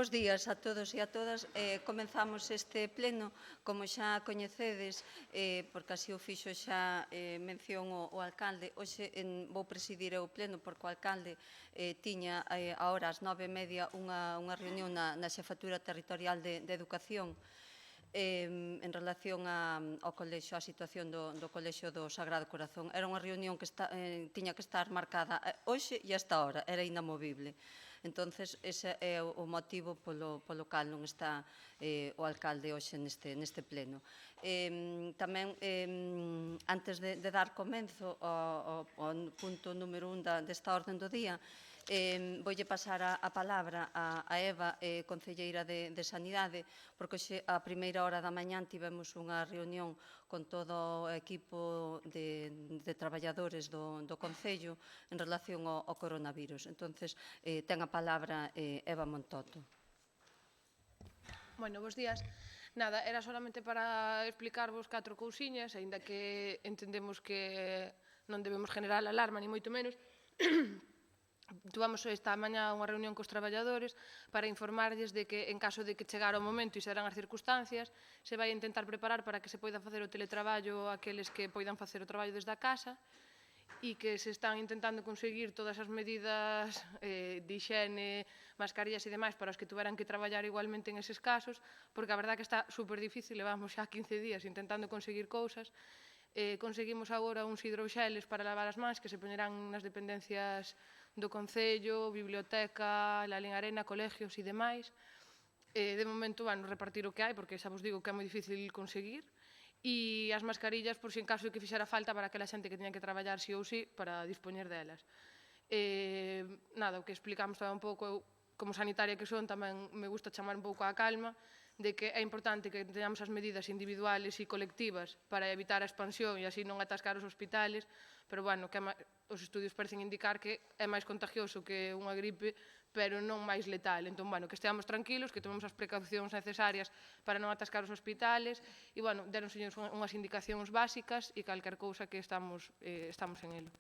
Bos días a todos e a todas. Comenzamos este pleno, como xa coñecedes, porque así o fixo xa mención o alcalde. Hoxe vou presidir o pleno porque o alcalde tiña a horas 9:30 unha reunión na Xefatura Territorial de Educación en relación ao colexio, á situación do colexio do Sagrado Corazón. Era unha reunión que tiña que estar marcada hoxe e esta hora, era inamovible. Entonces, ese é o motivo polo cal non está o alcalde hoxe neste pleno. Tamén, antes de dar comenzo ao punto número 1 desta orden do día, voulle pasar a palabra a Eva, concelleira de Sanidade, porque hoxe a primeira hora da mañán tivemos unha reunión con todo o equipo de traballadores do Concello en relación ao coronavirus. Entonces, ten a palabra Eva Montoto. Bueno, bos días. Nada, era solamente para explicarvos 4 cousiñas, aínda que entendemos que non debemos generar alarma, ni moito menos. Tuvamos esta mañá unha reunión cos traballadores para informarlles de que, en caso de que chegara o momento e serán as circunstancias, se vai intentar preparar para que se poida facer o teletraballo aqueles que poidan facer o traballo desde a casa, e que se están intentando conseguir todas as medidas de higiene, mascarillas e demais para os que tuveran que traballar igualmente en eses casos, porque a verdad que está super difícil, levamos xa 15 días intentando conseguir cousas. Conseguimos agora uns hidroxeles para lavar as mans que se poñerán nas dependencias do Concello, biblioteca, Lalín Arena, colegios e demais. De momento, van repartir o que hai, porque xa vos digo que é moi difícil conseguir. E as mascarillas, por si en caso de que fixera falta para aquela xente que tiña que traballar sí ou sí, para dispoñer delas. Nada, o que explicamos tamén un pouco, como sanitaria que son, tamén me gusta chamar un pouco a calma, de que é importante que teñamos as medidas individuales e colectivas para evitar a expansión e así non atascar os hospitales, pero, bueno, que os estudios parecen indicar que é máis contagioso que unha gripe, pero non máis letal. Entón, bueno, que esteamos tranquilos, que tomemos as precaucións necesarias para non atascar os hospitales e, bueno, deronse unhas indicacións básicas e calquer cousa que estamos en elo.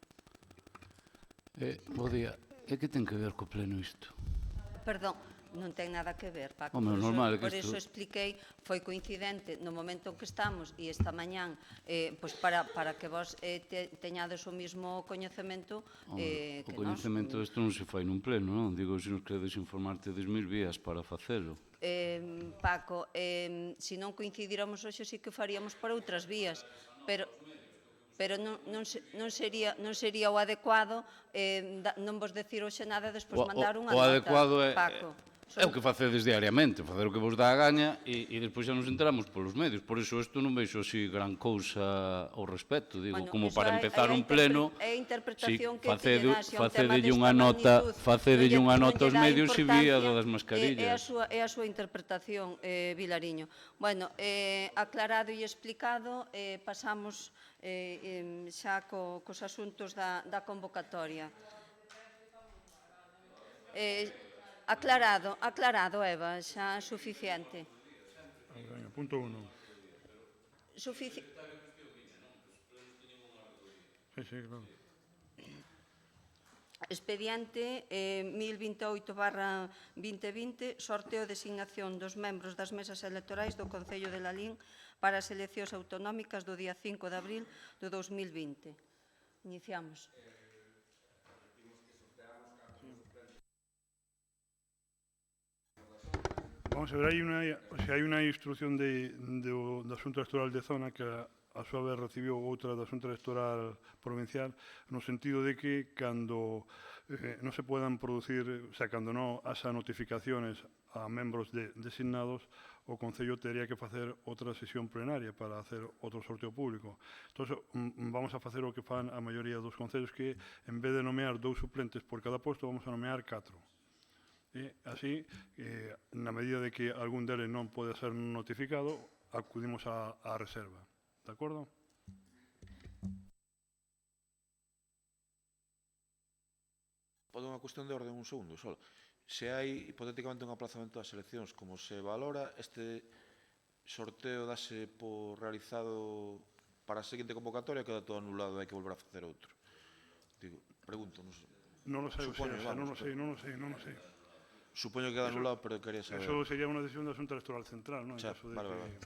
Bo día. E que ten que ver co pleno isto? Perdón, non ten nada que ver, Paco. Por iso expliquei, foi coincidente no momento en que estamos e esta mañán, para que vos teñades o mismo coñecemento que nós. O coñecemento isto non se fai nun pleno, non? Digo, se nos queredes informar, tedes mil vías para facelo. Paco, se non coincidíramos hoxe, sí que faríamos por outras vías, pero non sería o adecuado non vos decir hoxe nada e despois mandar unha nota. O adecuado é o que facedes diariamente, facer o que vos dá a gaña e despois xa nos enteramos polos medios. Por iso isto non veixo así gran cousa ao respecto. Digo, como para empezar un pleno, facedelle unha nota aos medios e vía das mascarillas. É a súa interpretación, Vilariño. Bueno, aclarado e explicado, pasamos xa cos asuntos da convocatoria. Aclarado, Eva, xa suficiente. Punto 1. Claro. Expediente 1028/2020, sorteo e designación dos membros das mesas electorais do Concello de Lalín para as eleccións autonómicas do día 5 de abril do 2020. Iniciamos. Vamos a ver, hai unha instrucción do Asunto Electoral de Zona que a súa vez recibiu outra do Asunto Electoral Provincial no sentido de que cando non se podan producir, o sea, cando non haxa notificaciones a membros designados, o Concello teria que facer outra sesión plenaria para hacer outro sorteo público. Entón, vamos a facer o que fan a maioría dos concellos, que en vez de nomear 2 suplentes por cada posto, vamos a nomear 4. E así, na medida de que algún deles non pode ser notificado, acudimos á reserva. De acordo? Pode unha cuestión de orden un segundo, só. Se hai hipotéticamente un aplazamento das eleccións, como se valora, este sorteo dase por realizado para a seguinte convocatoria, queda todo anulado e hai que volver a facer outro. Digo, pregunto, non sei. Non lo sei, non lo sei. Supoño que queda anulado, pero quería saber. Eso sería unha decisión da Xunta Electoral Central, non? En Xa, caso de vale, que... vale.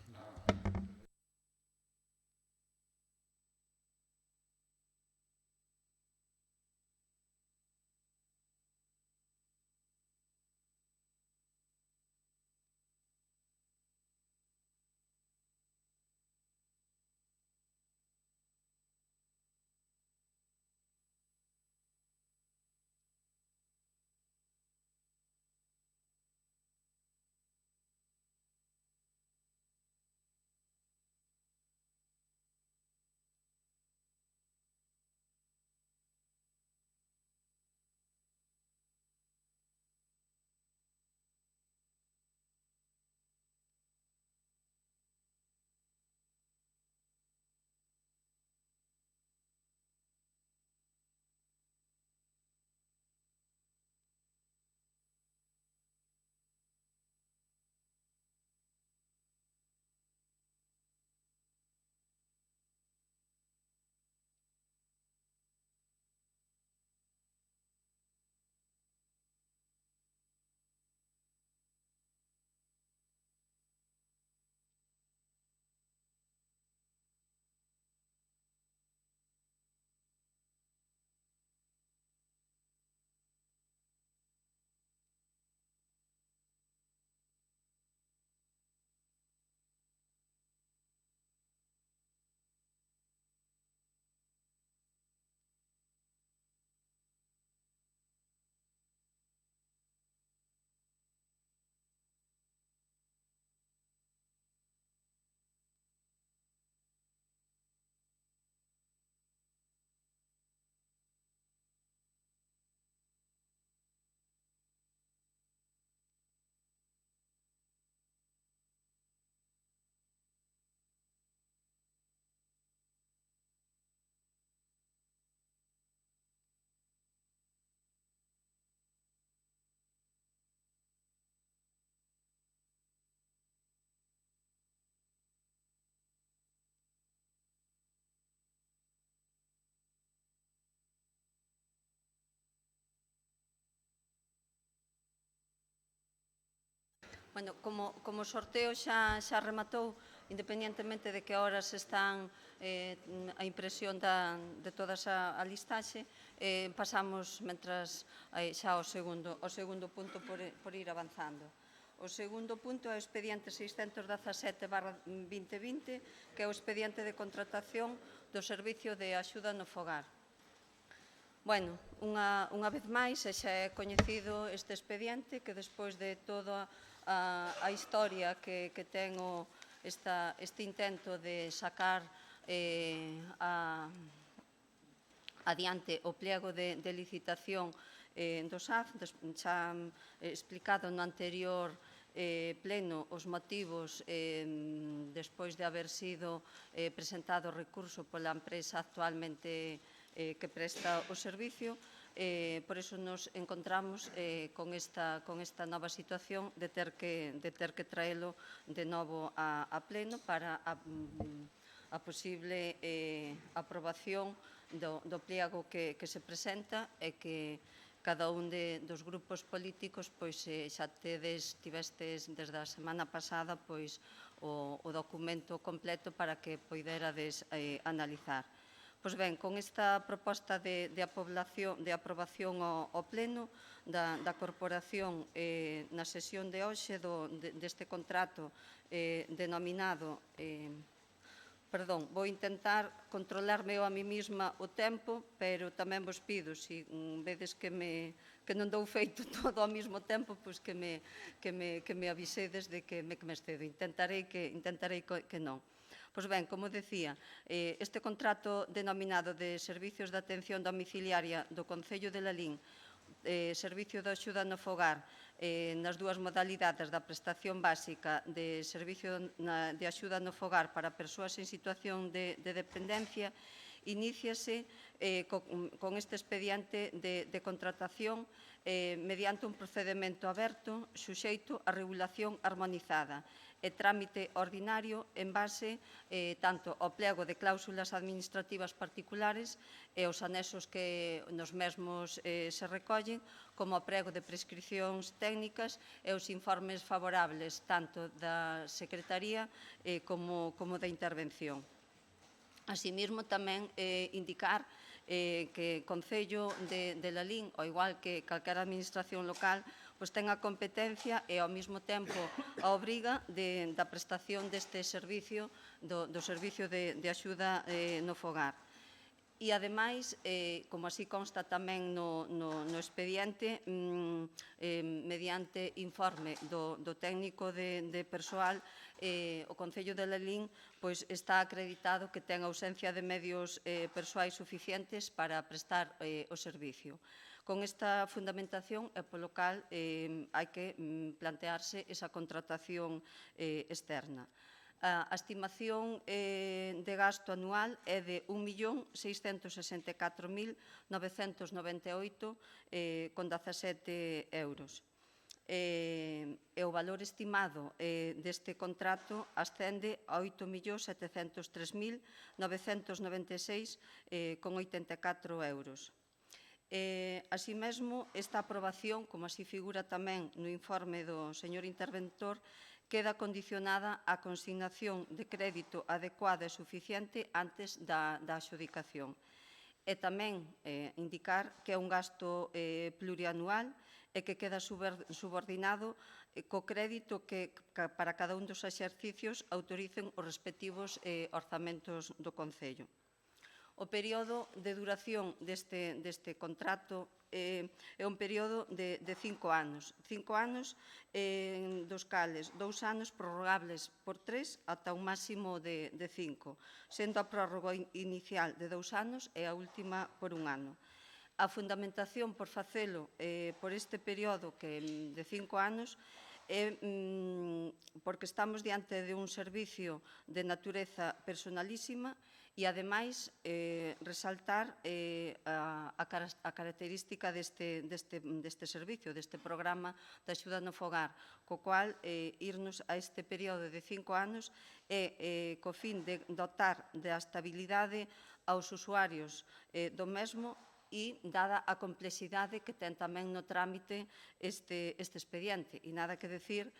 Bueno, como o sorteo xa rematou, independentemente de que horas están a impresión de toda a listaxe, pasamos mentras xa ao segundo punto por ir avanzando. O segundo punto é o expediente 617/2020, que é o expediente de contratación do Servicio de Axuda no Fogar. Bueno, unha vez máis, xa é coñecido este expediente, que despois de toda a historia que ten este intento de sacar adiante o pliego de licitación do SAF, xa explicado no anterior pleno os motivos despois de haber sido presentado o recurso pola empresa actualmente que presta o servicio. Por iso nos encontramos con esta nova situación de ter que traelo de novo a pleno para a posible aprobación do pliego que se presenta e que cada un dos grupos políticos xa tivestes desde a semana pasada o documento completo para que poiderades analizar. Pois ben, con esta proposta de aprobación ao pleno da corporación na sesión de hoxe deste contrato denominado vou intentar controlarme a mí mesma o tempo, pero tamén vos pido, se vedes que non dou feito todo ao mesmo tempo, pois que me avisedes de que me excedo. Intentarei que non. Pois ben, como decía, este contrato denominado de Servicios de Atención Domiciliaria do Concello de Lalín, Servicio de Axuda no Fogar, nas dúas modalidades da prestación básica de Servicio de Axuda no Fogar para persoas en situación de dependencia iníciase con este expediente de contratación mediante un procedimento aberto suxeito a regulación armonizada e trámite ordinario en base tanto ao pliego de cláusulas administrativas particulares e os anexos que nos mesmos se recollen, como ao prego de prescripcións técnicas e os informes favorables tanto da Secretaría como da intervención. Asimismo, tamén indicar que o Concello de Lalín, ao igual que calquera administración local, pois ten a competencia e ao mesmo tempo a obriga da prestación deste servicio, do servicio de axuda no fogar. E, ademais, como así consta tamén no expediente, mediante informe do técnico de persoal, o Concello de Lalín está acreditado que ten ausencia de medios persoais suficientes para prestar o servicio. Con esta fundamentación e polo cal hai que plantearse esa contratación externa. A estimación de gasto anual é de 1.664.998,17 euros. E o valor estimado deste contrato ascende a 8.703.996,84 euros. Así mesmo, esta aprobación, como así figura tamén no informe do señor interventor, queda condicionada á consignación de crédito adecuada e suficiente antes da adxudicación. E tamén indicar que é un gasto plurianual e que queda subordinado co crédito que para cada un dos exercicios autoricen os respectivos orzamentos do Concello. O período de duración deste contrato é un período de 5 anos. 5 anos dos cales 2 anos prorrogables por 3 ata un máximo de 5, sendo a prórroga inicial de 2 anos e a última por 1 ano. A fundamentación por facelo por este período de 5 anos é porque estamos diante de un servicio de natureza personalísima e, ademais, resaltar a característica deste servicio, deste programa de axuda no fogar, co cual irnos a este período de 5 anos é co fin de dotar de estabilidade aos usuarios do mesmo e dada a complexidade que ten tamén no trámite este expediente. E nada que decir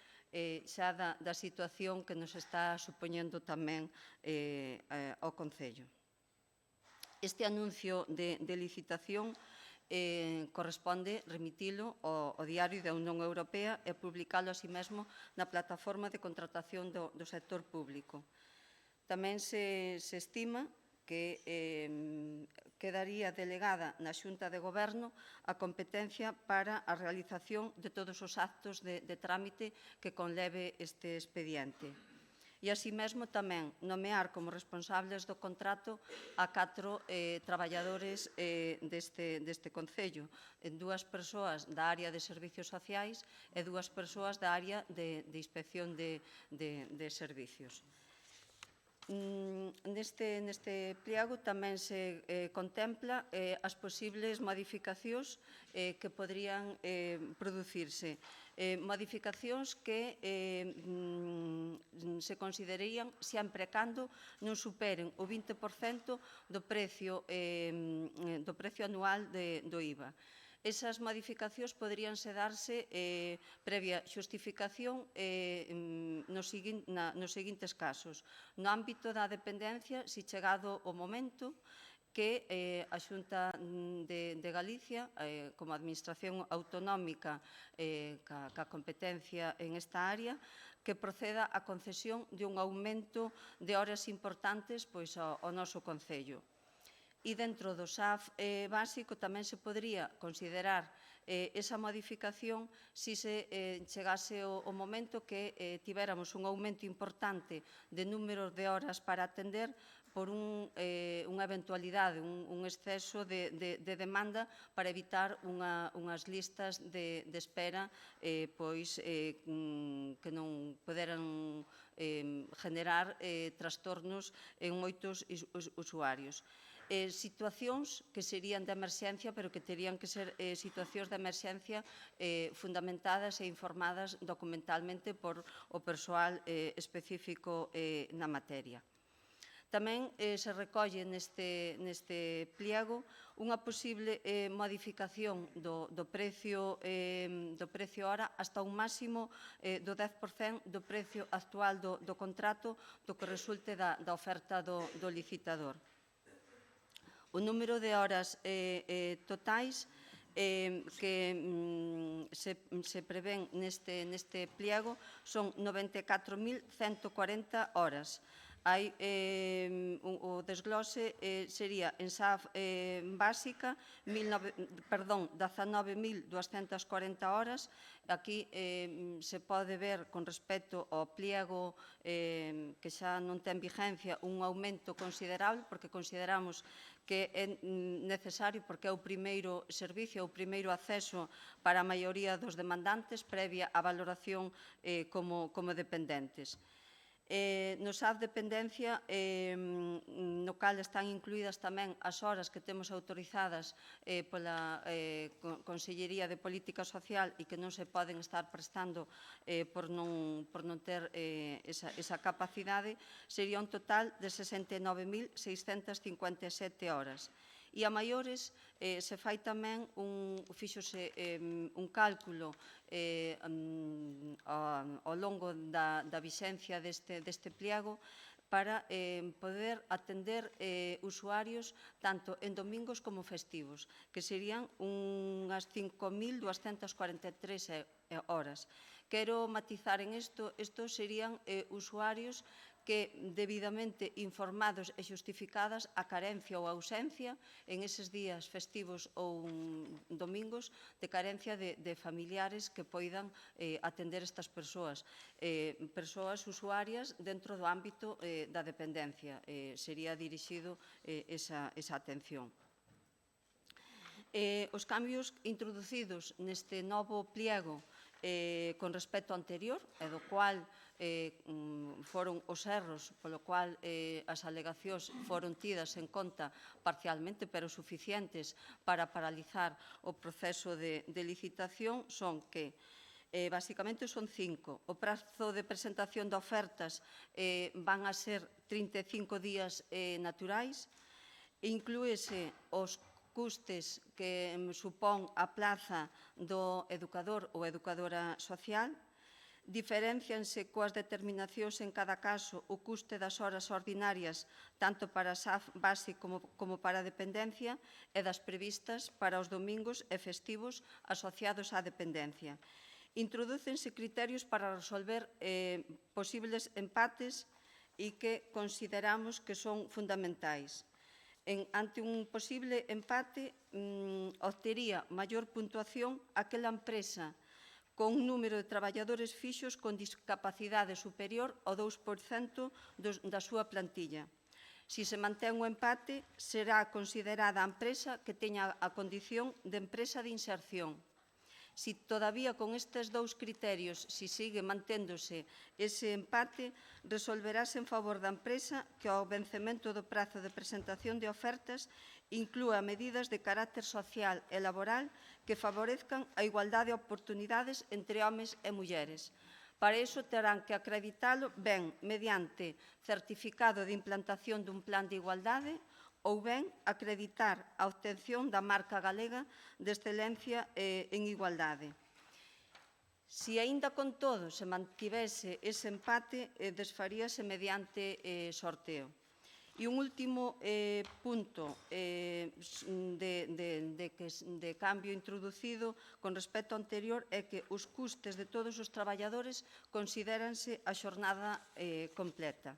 xa da situación que nos está supoñendo tamén ao Concello. Este anuncio de licitación corresponde remitilo ao Diario da Unión Europea e publicalo así mesmo na plataforma de contratación do sector público. Tamén se estima que quedaría delegada na Xunta de Goberno a competencia para a realización de todos os actos de trámite que conleve este expediente. E, así mesmo, tamén nomear como responsables do contrato a 4 traballadores deste Concello, 2 persoas da área de servicios sociais e 2 persoas da área de inspección de servicios. Neste pliego tamén se contempla as posibles modificacións que poderían producirse. Modificacións que se considerarían sempre cando non superen o 20% do precio anual do IVA. Esas modificacións poderíanse darse previa xustificación nos seguintes casos. No ámbito da dependencia, se chegado o momento que a Xunta de Galicia, como administración autonómica ca competencia en esta área, que proceda a concesión de un aumento de horas importantes ao noso Concello. E dentro do SAF básico tamén se podría considerar esa modificación se chegase o momento que tivéramos un aumento importante de número de horas para atender por unha eventualidade, un exceso de demanda para evitar unhas listas de espera que non poderan generar trastornos en moitos usuarios. Situacións que serían de emerxencia, pero que terían que ser situacións de emerxencia fundamentadas e informadas documentalmente por o persoal específico na materia. Tamén se recolle neste pliego unha posible modificación do precio hora hasta un máximo do 10% do precio actual do contrato do que resulte da oferta do licitador. O número de horas totais que se prevén neste pliego son 94.140 horas. O desglose sería en SAF básica 19.240 horas. Aquí se pode ver con respecto ao pliego que xa non ten vigencia un aumento considerable, porque consideramos que é necesario, porque é o primeiro servicio, o primeiro acceso para a maioría dos demandantes previa á valoración como dependentes. No SAF dependencia, no cal están incluídas tamén as horas que temos autorizadas pola Consellería de Política Social e que non se poden estar prestando por non ter esa capacidade, sería un total de 69.657 horas. E a maiores se fai tamén fíxose un cálculo ao longo da vixencia deste pliego para poder atender usuarios tanto en domingos como festivos, que serían unhas 5.243 horas. Quero matizar en isto, estos serían usuarios que debidamente informados e xustificadas a carencia ou a ausencia en eses días festivos ou domingos de carencia de familiares que poidan atender estas persoas. Persoas usuarias dentro do ámbito da dependencia. Sería dirixido esa atención. Os cambios introducidos neste novo pliego con respecto ao anterior, e do cual foron os erros polo cual as alegacións foron tidas en conta parcialmente, pero suficientes para paralizar o proceso de licitación, son que basicamente son 5. O prazo de presentación de ofertas van a ser 35 días naturais, inclúese os custes que supón a plaza do educador ou educadora social, diferéncianse coas determinacións en cada caso o custe das horas ordinarias tanto para a SAF base como para a dependencia e das previstas para os domingos e festivos asociados á dependencia. Introdúcense criterios para resolver posibles empates e que consideramos que son fundamentais. Ante un posible empate, obtería maior puntuación aquela empresa con un número de traballadores fixos con discapacidade superior ao 2% da súa plantilla. Si se mantén o empate, será considerada a empresa que teña a condición de empresa de inserción. Si todavía con estes dous criterios, si sigue manténdose ese empate, resolverase en favor da empresa que ao vencemento do prazo de presentación de ofertas inclúa medidas de carácter social e laboral que favorezcan a igualdade de oportunidades entre homes e mulleres. Para iso terán que acreditalo ben mediante certificado de implantación dun plan de igualdade ou ben acreditar a obtención da marca galega de excelencia en igualdade. Si aínda con todo se mantivese ese empate, desfaríase mediante sorteo. E un último punto de cambio introducido con respecto ao anterior é que os custes de todos os traballadores considéranse a xornada completa.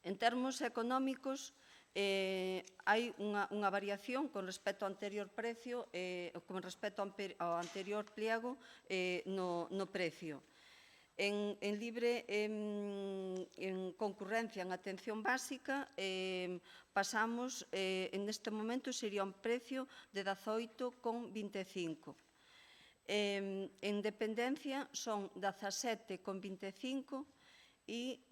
En termos económicos, hai unha variación con respecto ao anterior precio, con respecto ao anterior pliego no precio. En libre en concurrencia en atención básica pasamos, neste momento sería un precio de 18,25. En dependencia son 17,25 e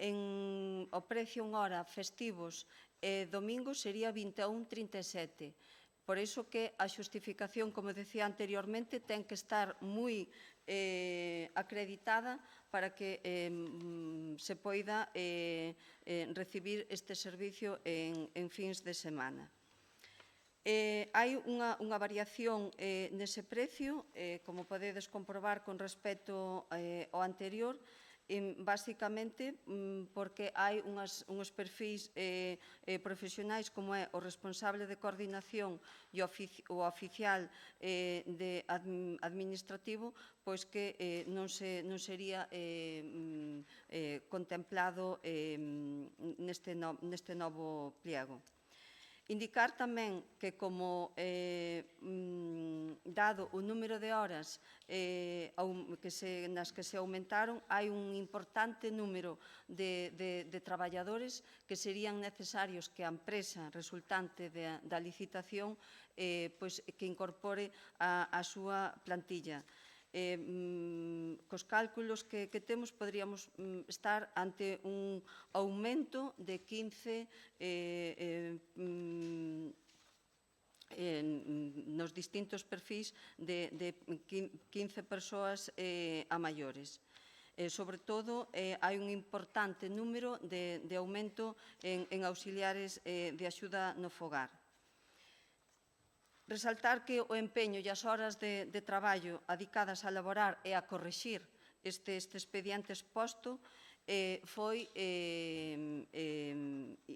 o precio en hora festivos e domingos sería 21,37. Por iso que a xustificación, como decía anteriormente, ten que estar moi acreditada para que se poida recibir este servicio en fins de semana. Hai unha variación nese precio, como podedes comprobar con respecto ao anterior, basicamente porque hai uns perfis profesionais como é o responsable de coordinación e o oficial administrativo, pois que non sería contemplado neste novo pliego. Indicar tamén que, como dado o número de horas nas que se aumentaron, hai un importante número de traballadores que serían necesarios que a empresa resultante da licitación que incorpore a súa plantilla. Cos cálculos que temos, poderíamos estar ante un aumento de 15 nos distintos perfis de 15 persoas a maiores. Sobre todo, hai un importante número de aumento en auxiliares de axuda no fogar. Resaltar que o empeño e as horas de traballo adicadas a elaborar e a corrixir este expediente exposto foi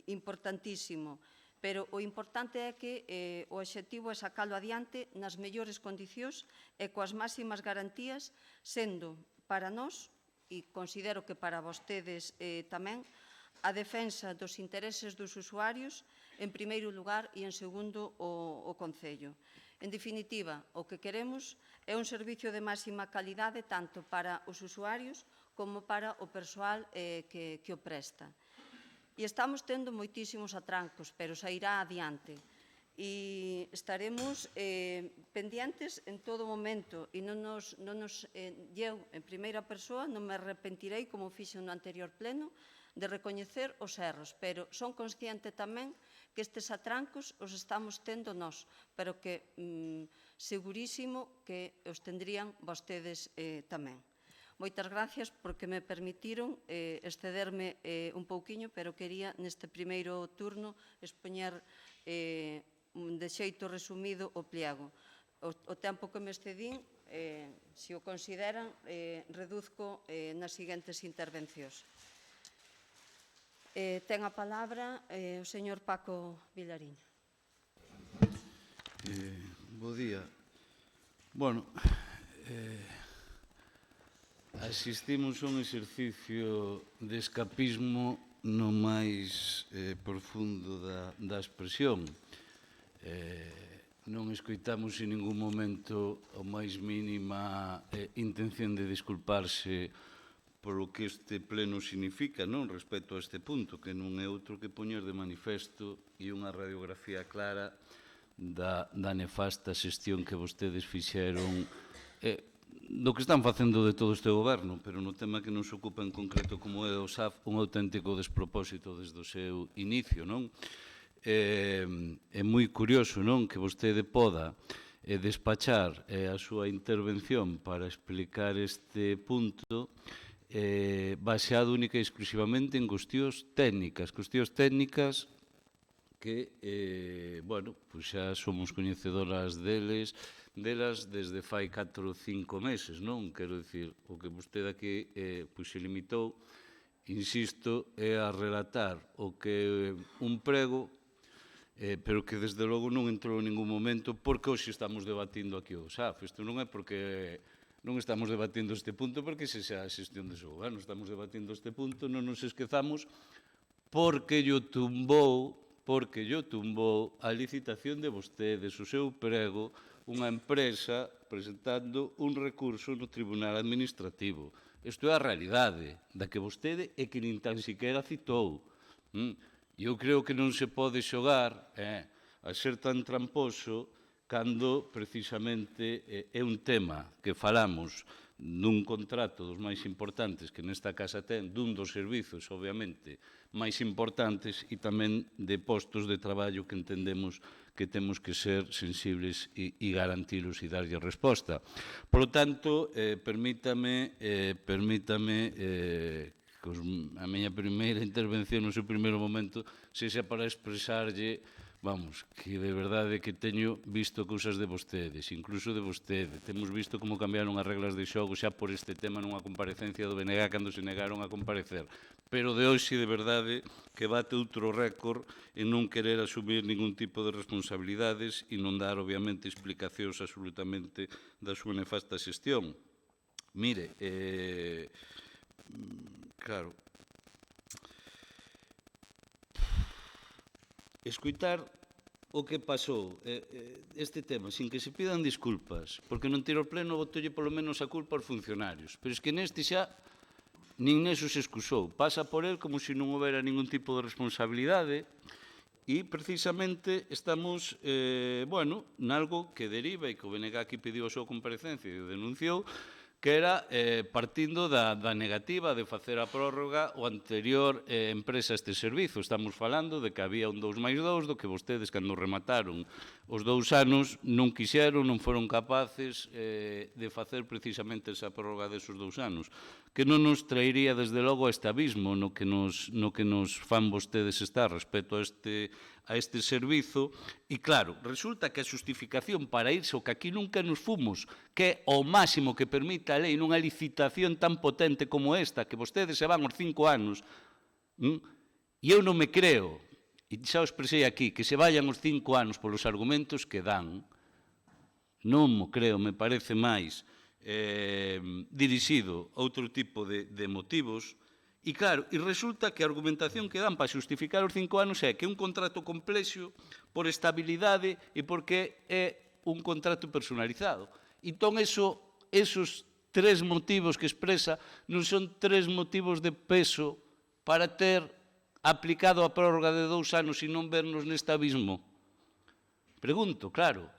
importantísimo, pero o importante é que o obxectivo é sacalo adiante nas mellores condicións e coas máximas garantías, sendo para nós, e considero que para vostedes tamén, a defensa dos intereses dos usuarios, en primeiro lugar, e en segundo o Concello. En definitiva, o que queremos é un servicio de máxima calidade tanto para os usuarios como para o persoal que o presta. E estamos tendo moitísimos atrancos, pero sairá adiante. E estaremos pendientes en todo momento e eu, en primeira persoa, non me arrepentirei, como fixo no anterior pleno, de recoñecer os erros, pero son consciente tamén que estes atrancos os estamos tendo nós, pero que segurísimo que os tendrían vostedes tamén. Moitas gracias porque me permitiron excederme un pouquiño, pero quería neste primeiro turno expoñer de xeito resumido o pliego. O tempo que me excedín, se o consideran, reduzco nas seguintes intervencións. Ten a palabra o señor Paco Vilariño. Bo día. Bueno, asistimos a un exercicio de escapismo no máis profundo da expresión. Non escoitamos en ningún momento a máis mínima intención de disculparse polo que este pleno significa, non, respecto a este punto, que non é outro que poñer de manifesto e unha radiografía clara da nefasta xestión que vostedes fixeron do que están facendo de todo este goberno, pero no tema que nos ocupa en concreto como é o SAF, un auténtico despropósito desde o seu inicio, non? É moi curioso, non, que vostede poda despachar a súa intervención para explicar este punto baseado única e exclusivamente en cuestións técnicas que, bueno, pois xa somos coñecedoras delas desde fai 4 ou 5 meses, non? Quero dicir, o que vostede aquí pois se limitou, insisto, é a relatar o que un prego, pero que desde logo non entrou en ningún momento porque hoxe estamos debatindo aquí o SAF. Isto non é porque non estamos debatindo este punto porque se xa a xestión do seu goberno, estamos debatindo este punto, non nos esquezamos, porque yo tumbou a licitación de vostedes, o seu prego, unha empresa presentando un recurso no Tribunal Administrativo. Isto é a realidade da que vostede é que nin tan siquiera citou. Eu creo que non se pode xogar a ser tan tramposo cando precisamente é un tema que falamos dun contrato dos máis importantes que nesta casa ten, dun dos servizos, obviamente, máis importantes e tamén de postos de traballo que entendemos que temos que ser sensibles e garantilos e darlle resposta. Por lo tanto, permítame que a miña primeira intervención no seu primeiro momento sexa para expresarlle, vamos, que de verdade que teño visto cousas de vostedes, incluso de vostede. Temos visto como cambiaron as reglas de xogo xa por este tema nunha comparecencia do BNG cando se negaron a comparecer. Pero de hoxe, de verdade, que bate outro récord en non querer asumir ningún tipo de responsabilidades e non dar, obviamente, explicacións absolutamente da súa nefasta xestión. Mire, claro, escuitar o que pasou este tema, sin que se pidan disculpas, porque non tiro o pleno, botolle polo menos a culpa aos funcionarios. Pero é que neste xa nin neso se excusou. Pasa por el como se non houbera ningún tipo de responsabilidade e precisamente estamos, nalgo que deriva e que o BNG aquí pediu a súa comparecencia e o denunciou, que era partindo da negativa de facer a prórroga o anterior empresa este servizo. Estamos falando de que había un 2+2, do que vostedes, cando remataron os 2 anos, non quixeron, non foron capaces de facer precisamente esa prórroga desos 2 anos, que non nos traería, desde logo, a este abismo no que nos fan vostedes estar respecto a este servizo. E, claro, resulta que a xustificación para irse o que aquí nunca nos fomos, que é o máximo que permite a lei nunha licitación tan potente como esta, que vostedes se van aos 5 anos, e eu non me creo, e xa o expresei aquí, que se vayan os 5 anos polos argumentos que dan, non mo creo, me parece máis dirixido a outro tipo de motivos. E claro, e resulta que a argumentación que dan para xustificar os 5 anos é que é un contrato complexo por estabilidade e porque é un contrato personalizado. Entón, esos 3 motivos que expresa non son 3 motivos de peso para ter aplicado a prórroga de 2 anos e non vernos neste abismo. Pregunto, claro,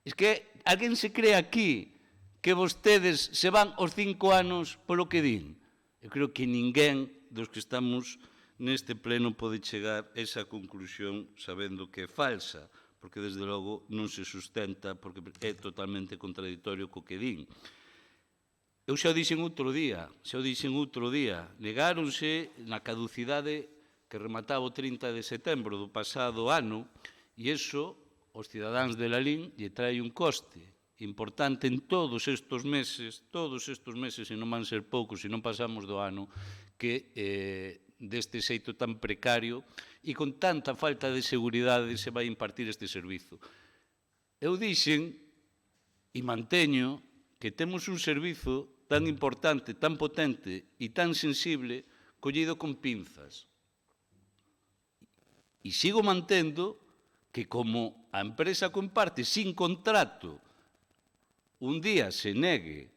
é que alguén se cree aquí que vostedes se van aos 5 anos polo que din? Eu creo que ninguén dos que estamos neste pleno pode chegar a esa conclusión sabendo que é falsa, porque desde logo non se sustenta, porque é totalmente contradictorio co que din. Eu xa o dixen outro día, negáronse na caducidade que remataba o 30 de setembro do pasado ano, e iso aos cidadáns de Lalín lle trae un coste importante en todos estes meses, e non van ser poucos, se non pasamos do ano, que deste xeito tan precario e con tanta falta de seguridade se vai impartir este servizo. Eu dixen e manteño que temos un servizo tan importante, tan potente e tan sensible collido con pinzas. E sigo mantendo que como a empresa comparte sin contrato un día se negue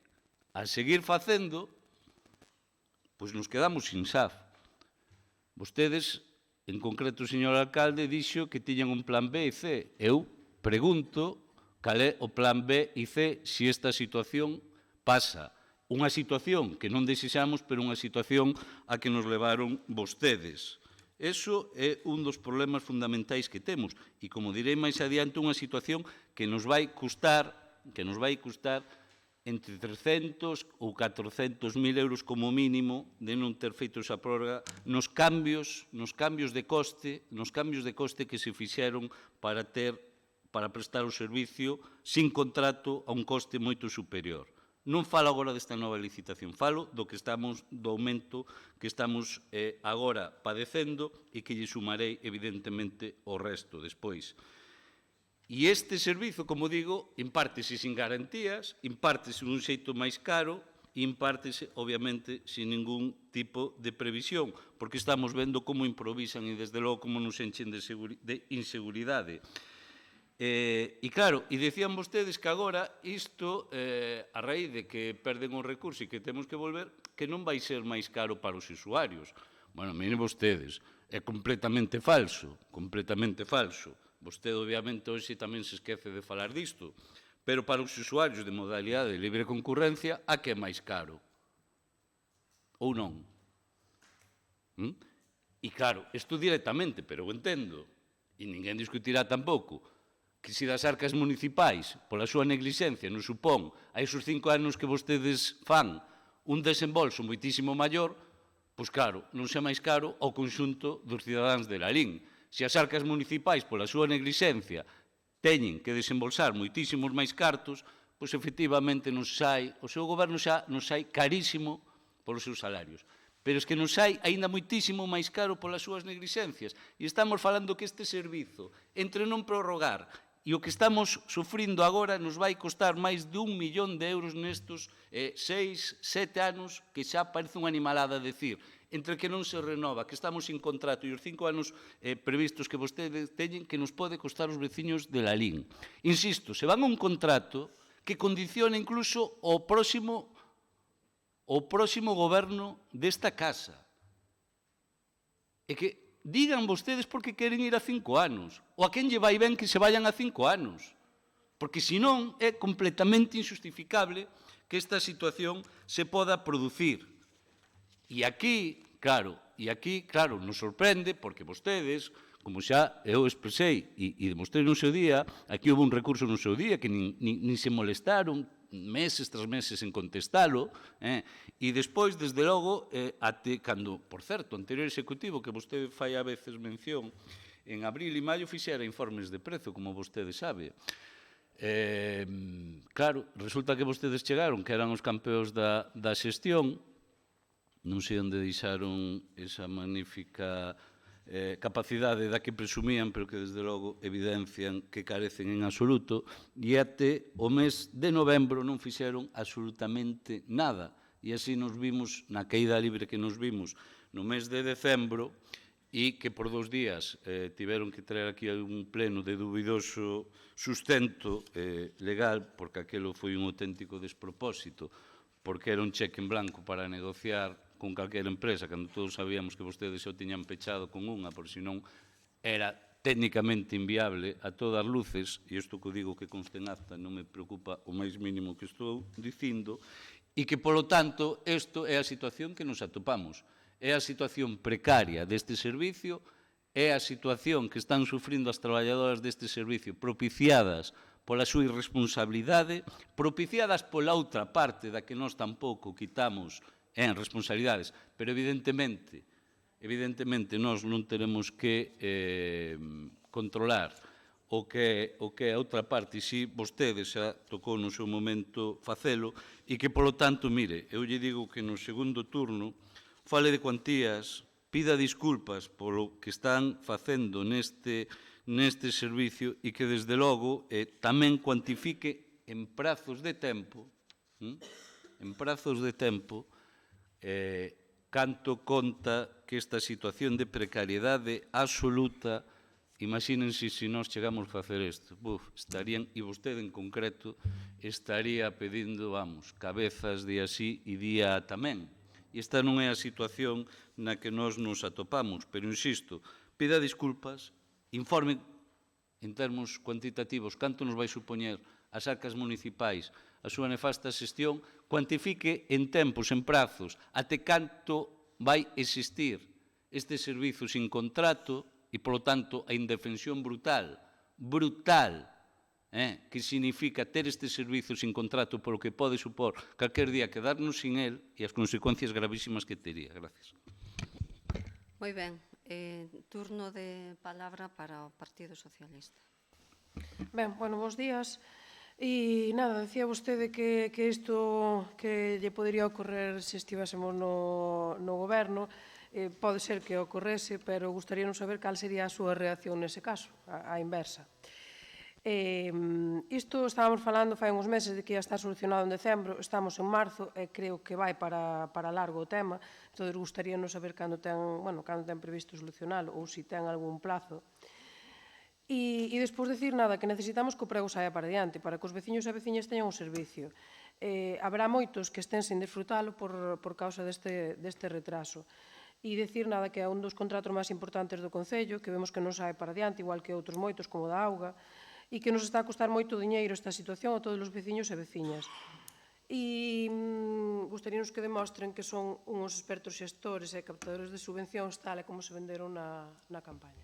a seguir facendo, pois nos quedamos sin SAF. Vostedes, en concreto o señor alcalde, dixo que tiñan un plan B e C. Eu pregunto cal é o plan B e C se esta situación pasa. Unha situación que non desexamos, pero unha situación a que nos levaron vostedes. Eso é un dos problemas fundamentais que temos. E, como direi máis adiante, unha situación que nos vai custar entre 300 ou 400.000 euros como mínimo de non ter feito esa prórroga nos cambios de coste que se fixeron para prestar o servicio sin contrato a un coste moito superior. Non falo agora desta nova licitación, falo do aumento que estamos agora padecendo e que lle sumarei, evidentemente, o resto despois. E este servizo, como digo, impártese sin garantías, impártese dun xeito máis caro e impártese, obviamente, sin ningún tipo de previsión, porque estamos vendo como improvisan e, desde logo, como nos enchen de inseguridade. E, claro, e decían vostedes que agora isto, a raíz de que perden o recurso e que temos que volver, que non vai ser máis caro para os usuarios. Bueno, miren vostedes, é completamente falso, completamente falso. Vostede, obviamente, hoxe tamén se esquece de falar disto, Pero para os usuarios de modalidade de libre concurrencia, a que é máis caro? Ou non? E claro, isto directamente, pero eu entendo, e ninguén discutirá tampouco, que se das arcas municipais, pola súa negligencia, non supón, a esos 5 anos que vostedes fan, un desembolso moitísimo maior, pois claro, non xa máis caro ao conxunto dos cidadáns de Lalín. Se as arcas municipais, pola súa negligencia, teñen que desembolsar moitísimos máis cartos, pois efectivamente o seu goberno xa nos sai carísimo polos seus salarios. Pero es que nos sai aínda moitísimo máis caro polas súas negligencias. E estamos falando que este servizo, entre non prorrogar e o que estamos sufrindo agora, nos vai costar máis de 1 millón de euros nestos 6, 7 anos, que xa parece unha animalada decir, entre que non se renova, que estamos sin contrato e os 5 anos previstos que vostedes teñen, que nos pode costar os veciños de Lalín. Insisto, se van a un contrato que condiciona incluso o próximo goberno desta casa. E que digan vostedes por que queren ir a 5 anos, ou a quen lle vai ben que se vayan a 5 anos, porque senón é completamente injustificable que esta situación se poda producir. E aquí, claro, nos sorprende porque vostedes, como xa eu expresei e demostrei no seu día, aquí houve un recurso no seu día que nin se molestaron meses tras meses en contestalo, e despois, desde logo, até cando, por certo, o anterior executivo, que vostede fai a veces mención, en abril e maio fixera informes de prezo, como vostede sabe. Claro, resulta que vostedes chegaron, que eran os campeóns da xestión, non sei onde deixaron esa magnífica capacidade da que presumían, pero que desde logo evidencian que carecen en absoluto, e até o mes de novembro non fixeron absolutamente nada. E así nos vimos, na caída libre que nos vimos no mes de decembro, e que por 2 días tiveron que traer aquí un pleno de dubidoso sustento legal, porque aquelo foi un auténtico despropósito, porque era un cheque en blanco para negociar con calquera empresa, cando todos sabíamos que vostedes xa o tiñan pechado con unha, por senón era técnicamente inviable a todas luces, e isto que digo que conste en acta non me preocupa o máis mínimo que estou dicindo, e que, polo tanto, isto é a situación que nos atopamos. É a situación precaria deste servicio, é a situación que están sufrindo as traballadoras deste servicio, propiciadas pola súa irresponsabilidade, propiciadas pola outra parte da que nós tampouco quitamos en responsabilidades, pero evidentemente nós non teremos que controlar o que é a outra parte, e si vostedes xa tocou no seu momento facelo, e que, polo tanto, mire, eu lle digo que no segundo turno fale de cuantías, pida disculpas polo que están facendo neste servicio e que, desde logo, tamén cuantifique en prazos de tempo, canto conta que esta situación de precariedade absoluta, imagínense se nós chegamos a facer isto, estarían, e vostede en concreto, estaría pedindo, cabezas día sí e día tamén. E esta non é a situación na que nós nos atopamos, pero insisto, pida disculpas, informe en termos cuantitativos canto nos vai supoñer as arcas municipais a súa nefasta xestión, cuantifique en tempos, en prazos, até canto vai existir este servizo sin contrato e, polo tanto, a indefensión brutal, que significa ter este servizo sin contrato polo que pode supor calquer día quedarnos sin el e as consecuencias gravísimas que tería. Gracias. Moi ben. Turno de palabra para o Partido Socialista. Ben, bueno, bons días. E nada, decía vostede que isto que lle podería ocorrer se estivésemos no goberno, pode ser que ocorrese, pero gustaríanos saber cal sería a súa reacción nese caso, a inversa. Isto estábamos falando fai uns meses de que ia estar solucionado en decembro, estamos en marzo e creo que vai para largo o tema, entón gustaríanos saber cando ten previsto solucionalo ou se ten algún plazo. E despois dicir nada, que necesitamos que o prego saia para diante, para que os veciños e veciñas teñan un servicio. Haberá moitos que estén sin disfrutalo por causa deste retraso. E dicir nada, que é un dos contratos máis importantes do Concello, que vemos que non sae para diante, igual que outros moitos, como da auga, e que nos está a costar moito diñeiro esta situación a todos os veciños e veciñas. E gustaríanos que demostren que son uns expertos xestores e captadores de subvencións tal e como se venderon na campaña.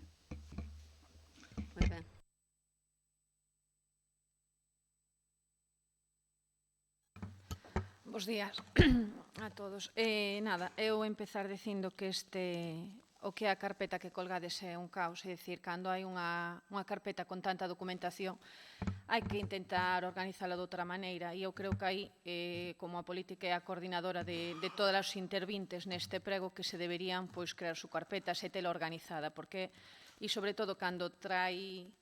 Moi ben. Bos días a todos. Nada, eu empezar dicindo que o que é a carpeta que colgades é un caos, é dicir, cando hai unha carpeta con tanta documentación, hai que intentar organizala de outra maneira, e eu creo que aí, como a política é a coordinadora de todas as intervintes neste prego, que se deberían crear su carpeta e tela organizada, porque, e sobre todo, cando trai